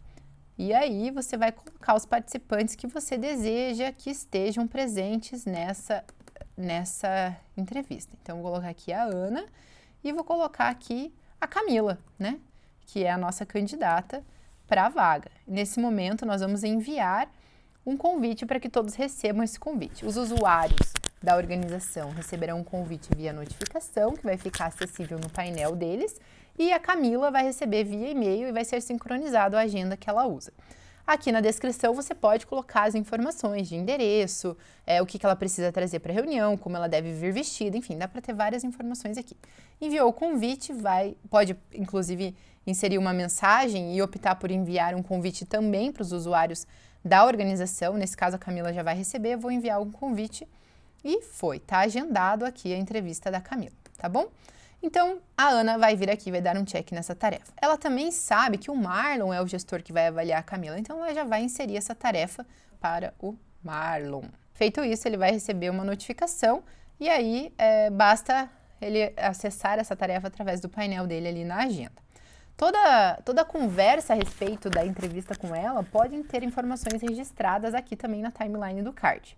Speaker 1: E aí você vai colocar os participantes que você deseja que estejam presentes nessa entrevista. Então, vou colocar aqui a Ana e vou colocar aqui a Camila, né? Que é a nossa candidata para a vaga. Nesse momento, nós vamos enviar um convite para que todos recebam esse convite. Os usuários da organização receberão um convite via notificação, que vai ficar acessível no painel deles, e a Camila vai receber via e-mail e vai ser sincronizado a agenda que ela usa. Aqui na descrição você pode colocar as informações de endereço, o que ela precisa trazer para a reunião, como ela deve vir vestida, enfim, dá para ter várias informações aqui. Enviou o convite, pode inclusive inserir uma mensagem e optar por enviar um convite também para os usuários da organização. Nesse caso a Camila já vai receber, eu vou enviar um convite e tá agendado aqui a entrevista da Camila, tá bom? Então, a Ana vai vir aqui e vai dar um check nessa tarefa. Ela também sabe que o Marlon é o gestor que vai avaliar a Camila, então ela já vai inserir essa tarefa para o Marlon. Feito isso, ele vai receber uma notificação e aí basta ele acessar essa tarefa através do painel dele ali na agenda. Toda conversa a respeito da entrevista com ela podem ter informações registradas aqui também na timeline do card.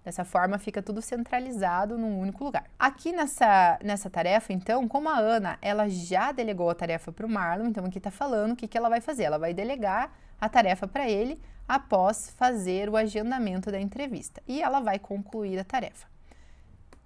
Speaker 1: Dessa forma, fica tudo centralizado num único lugar. Aqui nessa tarefa, então, como a Ana ela já delegou a tarefa para o Marlon, então aqui está falando o que ela vai fazer. Ela vai delegar a tarefa para ele após fazer o agendamento da entrevista. E ela vai concluir a tarefa.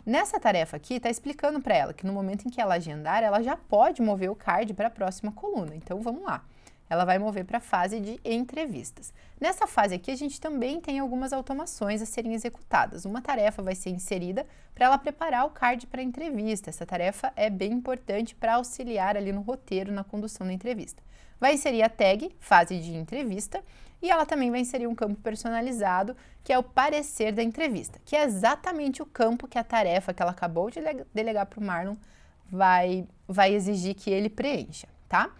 Speaker 1: Nessa tarefa aqui, está explicando para ela que no momento em que ela agendar, ela já pode mover o card para a próxima coluna. Então, vamos lá. Ela vai mover para a fase de entrevistas. Nessa fase aqui, a gente também tem algumas automações a serem executadas. Uma tarefa vai ser inserida para ela preparar o card para a entrevista. Essa tarefa é bem importante para auxiliar ali no roteiro, na condução da entrevista. Vai inserir a tag, fase de entrevista, e ela também vai inserir um campo personalizado, que é o parecer da entrevista, que é exatamente o campo que a tarefa que ela acabou de delegar para o Marlon vai exigir que ele preencha, tá?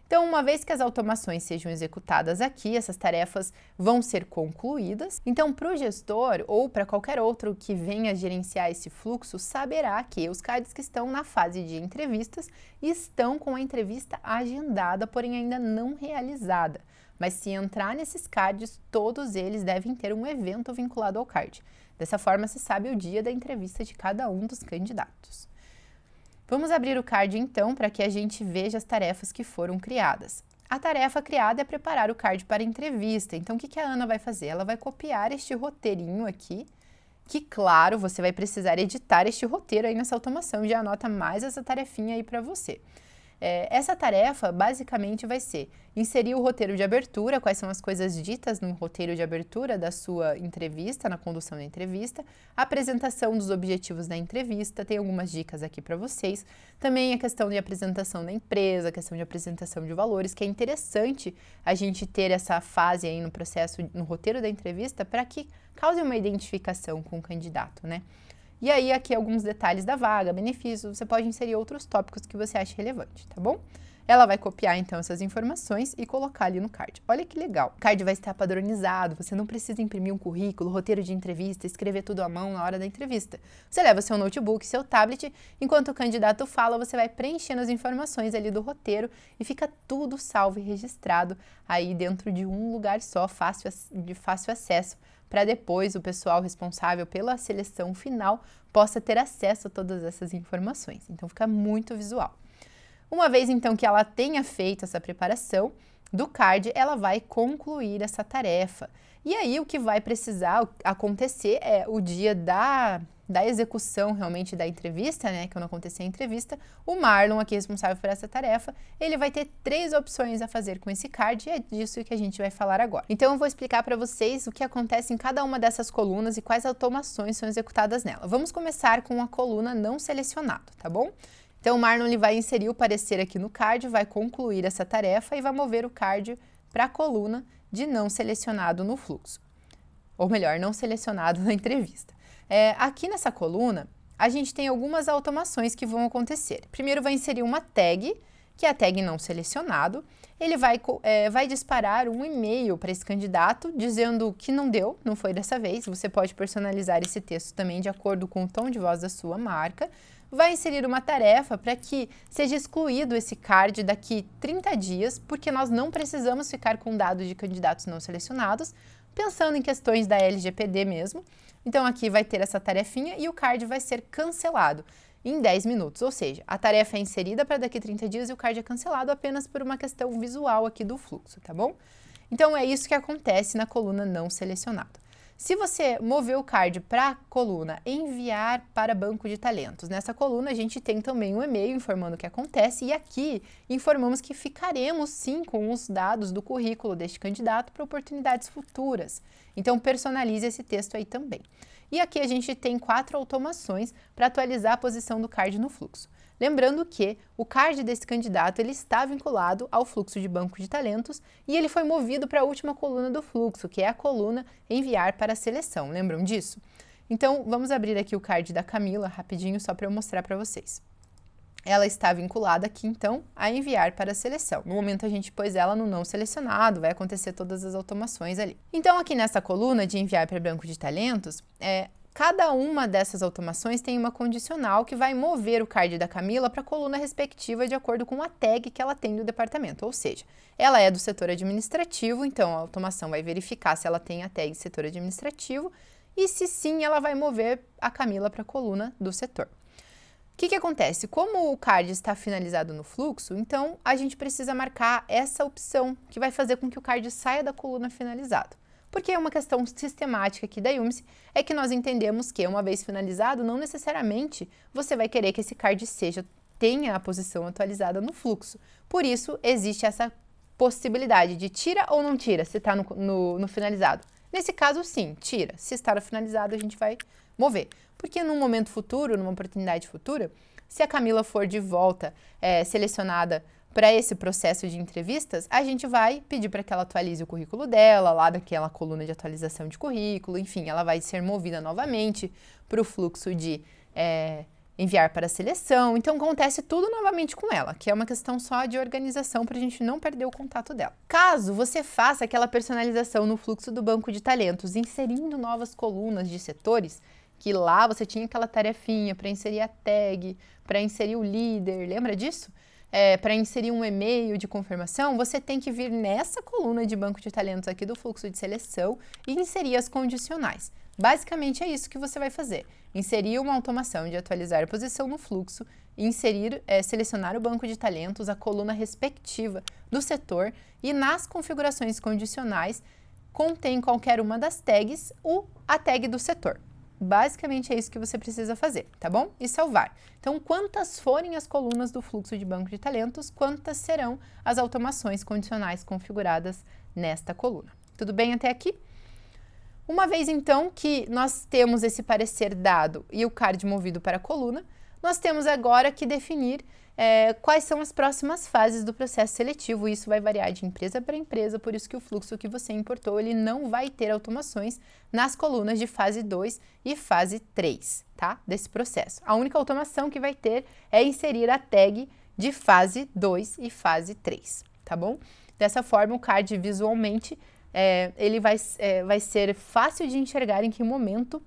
Speaker 1: Então, uma vez que as automações sejam executadas aqui, essas tarefas vão ser concluídas. Então, para o gestor ou para qualquer outro que venha gerenciar esse fluxo, saberá que os cards que estão na fase de entrevistas estão com a entrevista agendada, porém ainda não realizada. Mas se entrar nesses cards, todos eles devem ter um evento vinculado ao card. Dessa forma, se sabe o dia da entrevista de cada um dos candidatos. Vamos abrir o card então para que a gente veja as tarefas que foram criadas. A tarefa criada é preparar o card para a entrevista. Então, o que a Ana vai fazer? Ela vai copiar este roteirinho aqui, que, claro, você vai precisar editar este roteiro aí nessa automação. Já anota mais essa tarefinha aí para você. Essa tarefa, basicamente, vai ser inserir o roteiro de abertura, quais são as coisas ditas no roteiro de abertura da sua entrevista, na condução da entrevista, a apresentação dos objetivos da entrevista, tem algumas dicas aqui para vocês, também a questão de apresentação da empresa, a questão de apresentação de valores, que é interessante a gente ter essa fase aí no processo, no roteiro da entrevista, para que cause uma identificação com o candidato, né? E aí aqui alguns detalhes da vaga, benefícios, você pode inserir outros tópicos que você acha relevante, tá bom? Ela vai copiar então essas informações e colocar ali no card. Olha que legal. O card vai estar padronizado, você não precisa imprimir um currículo, roteiro de entrevista, escrever tudo à mão na hora da entrevista. Você leva seu notebook, seu tablet, enquanto o candidato fala, você vai preenchendo as informações ali do roteiro e fica tudo salvo e registrado aí dentro de um lugar só, de fácil acesso, para depois o pessoal responsável pela seleção final possa ter acesso a todas essas informações. Então fica muito visual. Uma vez então que ela tenha feito essa preparação do card, ela vai concluir essa tarefa. E aí o que vai precisar acontecer é o dia da execução realmente da entrevista, né, quando acontecer a entrevista, o Marlon, aqui responsável por essa tarefa, ele vai ter 3 opções a fazer com esse card e é disso que a gente vai falar agora. Então eu vou explicar para vocês o que acontece em cada uma dessas colunas e quais automações são executadas nela. Vamos começar com a coluna não selecionado, tá bom? Então, o Marlon ele vai inserir o parecer aqui no card, vai concluir essa tarefa e vai mover o card para a coluna de não selecionado no fluxo. Ou melhor, não selecionado na entrevista. Aqui nessa coluna, a gente tem algumas automações que vão acontecer. Primeiro, vai inserir uma tag, que é a tag não selecionado. Ele vai disparar um e-mail para esse candidato dizendo que não deu, não foi dessa vez. Você pode personalizar esse texto também de acordo com o tom de voz da sua marca. Vai inserir uma tarefa para que seja excluído esse card daqui 30 dias, porque nós não precisamos ficar com dados de candidatos não selecionados, pensando em questões da LGPD mesmo. Então aqui vai ter essa tarefinha e o card vai ser cancelado em 10 minutos, ou seja, a tarefa é inserida para daqui 30 dias e o card é cancelado apenas por uma questão visual aqui do fluxo, tá bom? Então é isso que acontece na coluna não selecionado. Se você mover o card para a coluna enviar para banco de talentos, nessa coluna a gente tem também um e-mail informando o que acontece e aqui informamos que ficaremos sim com os dados do currículo deste candidato para oportunidades futuras. Então personalize esse texto aí também. E aqui a gente tem 4 automações para atualizar a posição do card no fluxo. Lembrando que o card desse candidato ele está vinculado ao fluxo de banco de talentos e ele foi movido para a última coluna do fluxo, que é a coluna enviar para a seleção. Lembram disso? Então, vamos abrir aqui o card da Camila rapidinho só para eu mostrar para vocês. Ela está vinculada aqui, então, a enviar para a seleção. No momento a gente pôs ela no não selecionado, vai acontecer todas as automações ali. Então, aqui nessa coluna de enviar para banco de talentos, cada uma dessas automações tem uma condicional que vai mover o card da Camila para a coluna respectiva de acordo com a tag que ela tem do departamento, ou seja, ela é do setor administrativo, então a automação vai verificar se ela tem a tag setor administrativo e se sim, ela vai mover a Camila para a coluna do setor. O que acontece? Como o card está finalizado no fluxo, então a gente precisa marcar essa opção que vai fazer com que o card saia da coluna finalizado. Porque é uma questão sistemática aqui da Yumsi, é que nós entendemos que, uma vez finalizado, não necessariamente você vai querer que esse card tenha a posição atualizada no fluxo. Por isso, existe essa possibilidade de tira ou não tira, se está no finalizado. Nesse caso, sim, tira. Se está no finalizado, a gente vai mover. Porque num momento futuro, numa oportunidade futura, se a Camila for de volta selecionada para esse processo de entrevistas, a gente vai pedir para que ela atualize o currículo dela, lá daquela coluna de atualização de currículo, enfim, ela vai ser movida novamente para o fluxo de enviar para a seleção. Então, acontece tudo novamente com ela, que é uma questão só de organização para a gente não perder o contato dela. Caso você faça aquela personalização no fluxo do banco de talentos, inserindo novas colunas de setores, que lá você tinha aquela tarefinha para inserir a tag, para inserir o líder, lembra disso? Para inserir um e-mail de confirmação, você tem que vir nessa coluna de banco de talentos aqui do fluxo de seleção e inserir as condicionais. Basicamente é isso que você vai fazer. Inserir uma automação de atualizar a posição no fluxo, selecionar o banco de talentos, a coluna respectiva do setor e nas configurações condicionais contém qualquer uma das tags ou a tag do setor. Basicamente é isso que você precisa fazer, tá bom? E salvar. Então, quantas forem as colunas do fluxo de banco de talentos, quantas serão as automações condicionais configuradas nesta coluna. Tudo bem até aqui? Uma vez, então, que nós temos esse parecer dado e o card movido para a coluna, nós temos agora que definir quais são as próximas fases do processo seletivo. Isso vai variar de empresa para empresa, por isso que o fluxo que você importou, ele não vai ter automações nas colunas de fase 2 e fase 3, tá? Desse processo. A única automação que vai ter é inserir a tag de fase 2 e fase 3, tá bom? Dessa forma, o card visualmente, ele vai ser fácil de enxergar em que momento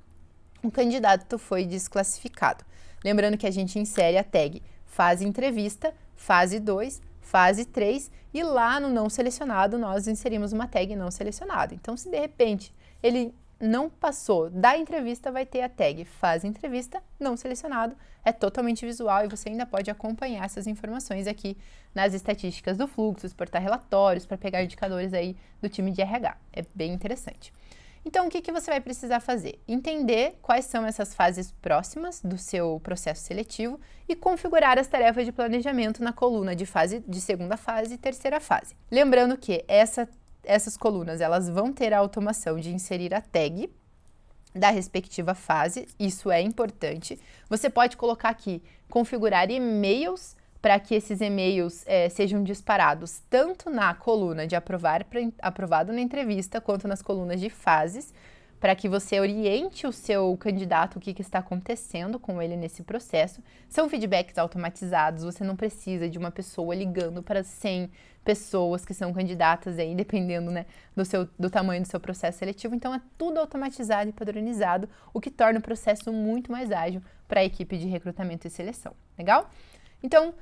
Speaker 1: o candidato foi desclassificado. Lembrando que a gente insere a tag fase entrevista, fase 2, fase 3 e lá no não selecionado nós inserimos uma tag não selecionado. Então, se de repente ele não passou da entrevista, vai ter a tag fase entrevista, não selecionado, é totalmente visual e você ainda pode acompanhar essas informações aqui nas estatísticas do fluxo, exportar relatórios para pegar indicadores aí do time de RH. É bem interessante. Então, o que você vai precisar fazer? Entender quais são essas fases próximas do seu processo seletivo e configurar as tarefas de planejamento na coluna de segunda fase e terceira fase. Lembrando que essas colunas elas vão ter a automação de inserir a tag da respectiva fase, isso é importante. Você pode colocar aqui, configurar e-mails para que esses e-mails sejam disparados tanto na coluna de aprovado na entrevista, quanto nas colunas de fases, para que você oriente o seu candidato o que está acontecendo com ele nesse processo. São feedbacks automatizados, você não precisa de uma pessoa ligando para 100 pessoas que são candidatas aí, dependendo, né, do tamanho do seu processo seletivo. Então, é tudo automatizado e padronizado, o que torna o processo muito mais ágil para a equipe de recrutamento e seleção. Legal? Então,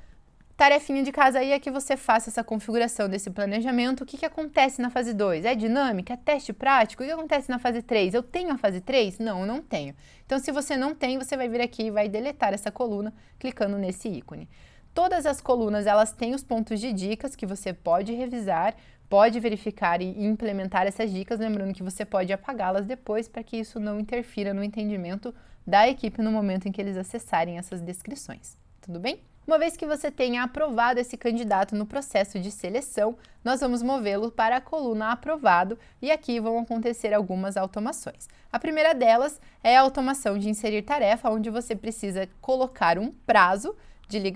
Speaker 1: tarefinha de casa aí é que você faça essa configuração desse planejamento. O que acontece na fase 2? É dinâmica? É teste prático? O que acontece na fase 3? Eu tenho a fase 3? Não, eu não tenho. Então, se você não tem, você vai vir aqui e vai deletar essa coluna clicando nesse ícone. Todas as colunas, elas têm os pontos de dicas que você pode revisar, pode verificar e implementar essas dicas, lembrando que você pode apagá-las depois para que isso não interfira no entendimento da equipe no momento em que eles acessarem essas descrições. Tudo bem? Uma vez que você tenha aprovado esse candidato no processo de seleção, nós vamos movê-lo para a coluna aprovado e aqui vão acontecer algumas automações. A primeira delas é a automação de inserir tarefa, onde você precisa colocar um prazo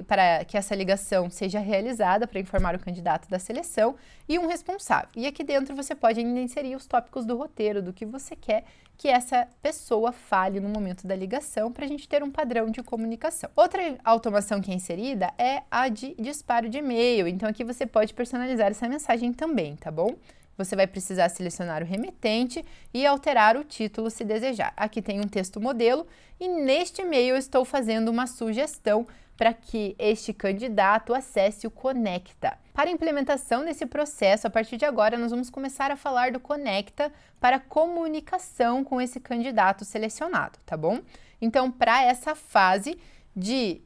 Speaker 1: para que essa ligação seja realizada para informar o candidato da seleção e um responsável. E aqui dentro você pode ainda inserir os tópicos do roteiro, do que você quer que essa pessoa fale no momento da ligação, para a gente ter um padrão de comunicação. Outra automação que é inserida é a de disparo de e-mail. Então aqui você pode personalizar essa mensagem também, tá bom? Você vai precisar selecionar o remetente e alterar o título se desejar. Aqui tem um texto modelo e neste e-mail eu estou fazendo uma sugestão para que este candidato acesse o Conecta. Para a implementação desse processo, a partir de agora, nós vamos começar a falar do Conecta para comunicação com esse candidato selecionado, tá bom? Então, para essa fase de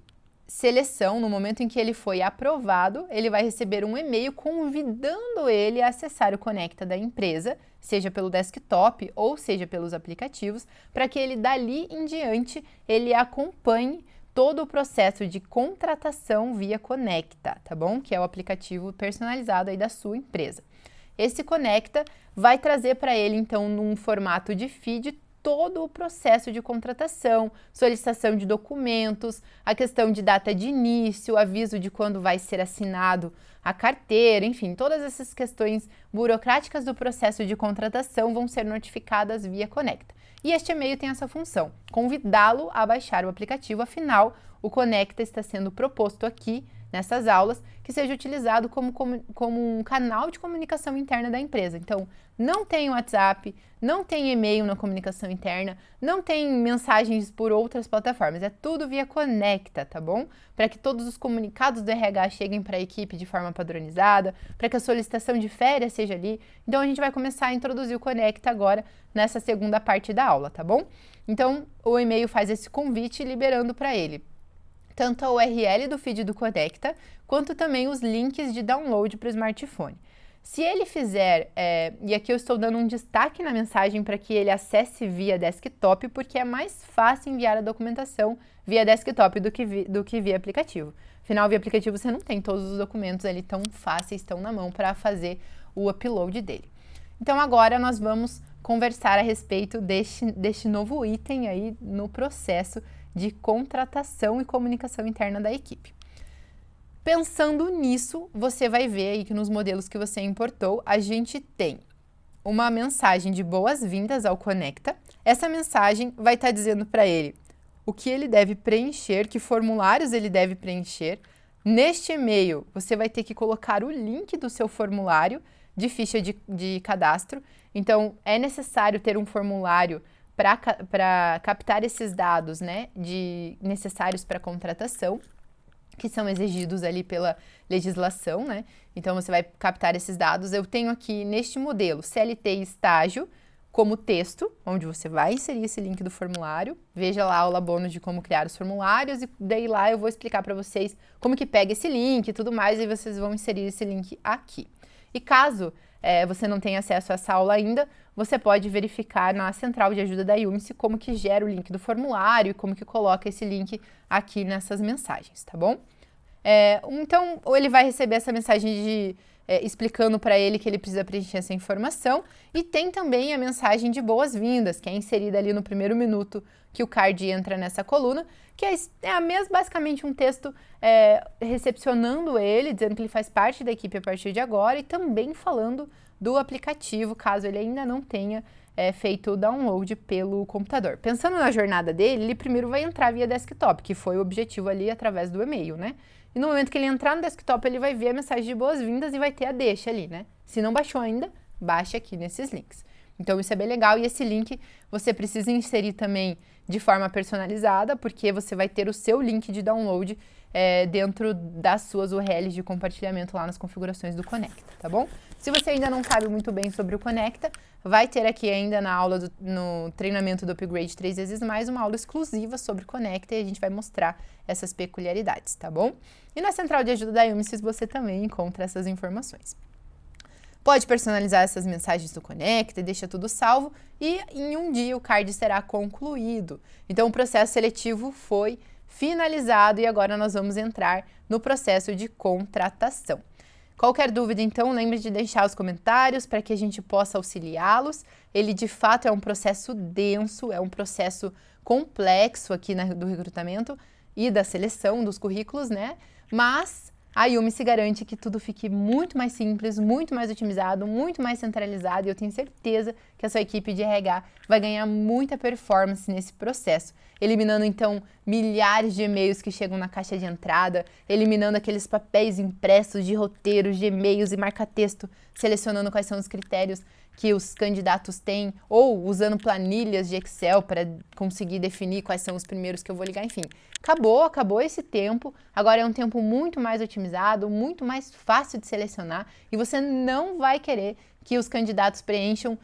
Speaker 1: seleção, no momento em que ele foi aprovado, ele vai receber um e-mail convidando ele a acessar o Conecta da empresa, seja pelo desktop ou seja pelos aplicativos, para que ele dali em diante ele acompanhe todo o processo de contratação via Conecta, tá bom? Que é o aplicativo personalizado aí da sua empresa. Esse Conecta vai trazer para ele, então, num formato de feed, todo o processo de contratação, solicitação de documentos, a questão de data de início, aviso de quando vai ser assinado a carteira, enfim, todas essas questões burocráticas do processo de contratação vão ser notificadas via Conecta. E este e-mail tem essa função, convidá-lo a baixar o aplicativo, afinal, o Conecta está sendo proposto aqui, nessas aulas, que seja utilizado como um canal de comunicação interna da empresa. Então, não tem WhatsApp, não tem e-mail na comunicação interna, não tem mensagens por outras plataformas, é tudo via Conecta, tá bom? Para que todos os comunicados do RH cheguem para a equipe de forma padronizada, para que a solicitação de férias seja ali. Então, a gente vai começar a introduzir o Conecta agora nessa segunda parte da aula, tá bom? Então, o e-mail faz esse convite liberando para ele tanto a URL do feed do Conecta, quanto também os links de download para o smartphone. Se ele fizer, e aqui eu estou dando um destaque na mensagem para que ele acesse via desktop, porque é mais fácil enviar a documentação via desktop do que via aplicativo. Afinal, via aplicativo você não tem todos os documentos ali tão fáceis, tão na mão para fazer o upload dele. Então agora nós vamos conversar a respeito deste novo item aí no processo, de contratação e comunicação interna da equipe. Pensando nisso, você vai ver aí que nos modelos que você importou, a gente tem uma mensagem de boas-vindas ao Conecta. Essa mensagem vai estar dizendo para ele o que ele deve preencher, que formulários ele deve preencher. Neste e-mail, você vai ter que colocar o link do seu formulário de ficha de cadastro. Então, é necessário ter um formulário para captar esses dados, né, necessários para a contratação, que são exigidos ali pela legislação, né? Então, você vai captar esses dados. Eu tenho aqui neste modelo CLT e estágio como texto, onde você vai inserir esse link do formulário. Veja lá a aula bônus de como criar os formulários e daí lá eu vou explicar para vocês como que pega esse link e tudo mais e vocês vão inserir esse link aqui. E caso você não tenha acesso a essa aula ainda, você pode verificar na central de ajuda da Yumice como que gera o link do formulário e como que coloca esse link aqui nessas mensagens, tá bom? Então, ele vai receber essa mensagem explicando para ele que ele precisa preencher essa informação e tem também a mensagem de boas-vindas, que é inserida ali no primeiro minuto que o card entra nessa coluna, que basicamente um texto recepcionando ele, dizendo que ele faz parte da equipe a partir de agora e também falando do aplicativo, caso ele ainda não tenha feito o download pelo computador. Pensando na jornada dele, ele primeiro vai entrar via desktop, que foi o objetivo ali através do e-mail, né? E no momento que ele entrar no desktop, ele vai ver a mensagem de boas-vindas e vai ter a deixa ali, né? Se não baixou ainda, baixa aqui nesses links. Então, isso é bem legal e esse link você precisa inserir também de forma personalizada, porque você vai ter o seu link de download dentro das suas URLs de compartilhamento lá nas configurações do Conecta, tá bom? Se você ainda não sabe muito bem sobre o Conecta, vai ter aqui ainda na aula no treinamento do Upgrade 3 vezes mais uma aula exclusiva sobre Conecta e a gente vai mostrar essas peculiaridades, tá bom? E na central de ajuda da Yumice você também encontra essas informações. Pode personalizar essas mensagens do Conecta e deixa tudo salvo e em um dia o card será concluído. Então o processo seletivo foi finalizado e agora nós vamos entrar no processo de contratação. Qualquer dúvida, então, lembre de deixar os comentários para que a gente possa auxiliá-los. Ele, de fato, é um processo denso, é um processo complexo aqui do recrutamento e da seleção dos currículos, né? Mas a Yumice garante que tudo fique muito mais simples, muito mais otimizado, muito mais centralizado e eu tenho certeza que a sua equipe de RH vai ganhar muita performance nesse processo, eliminando então milhares de e-mails que chegam na caixa de entrada, eliminando aqueles papéis impressos de roteiros, de e-mails e marca-texto, selecionando quais são os critérios que os candidatos têm, ou usando planilhas de Excel para conseguir definir quais são os primeiros que eu vou ligar, enfim. Acabou esse tempo, agora é um tempo muito mais otimizado, muito mais fácil de selecionar e você não vai querer que os candidatos preencham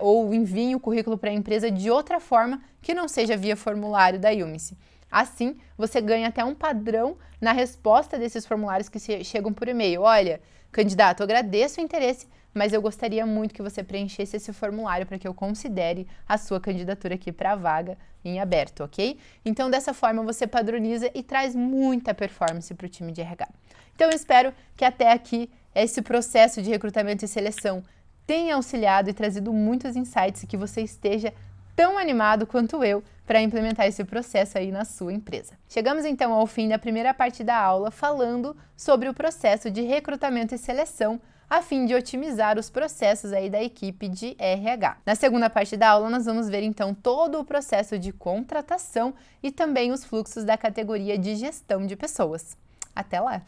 Speaker 1: ou enviem o currículo para a empresa de outra forma que não seja via formulário da Yumice. Assim, você ganha até um padrão na resposta desses formulários que chegam por e-mail. Olha, candidato, eu agradeço o interesse, mas eu gostaria muito que você preenchesse esse formulário para que eu considere a sua candidatura aqui para a vaga em aberto, ok? Então, dessa forma, você padroniza e traz muita performance para o time de RH. Então, eu espero que até aqui esse processo de recrutamento e seleção tenha auxiliado e trazido muitos insights e que você esteja tão animado quanto eu para implementar esse processo aí na sua empresa. Chegamos então ao fim da primeira parte da aula falando sobre o processo de recrutamento e seleção a fim de otimizar os processos aí da equipe de RH. Na segunda parte da aula, nós vamos ver então todo o processo de contratação e também os fluxos da categoria de gestão de pessoas. Até lá!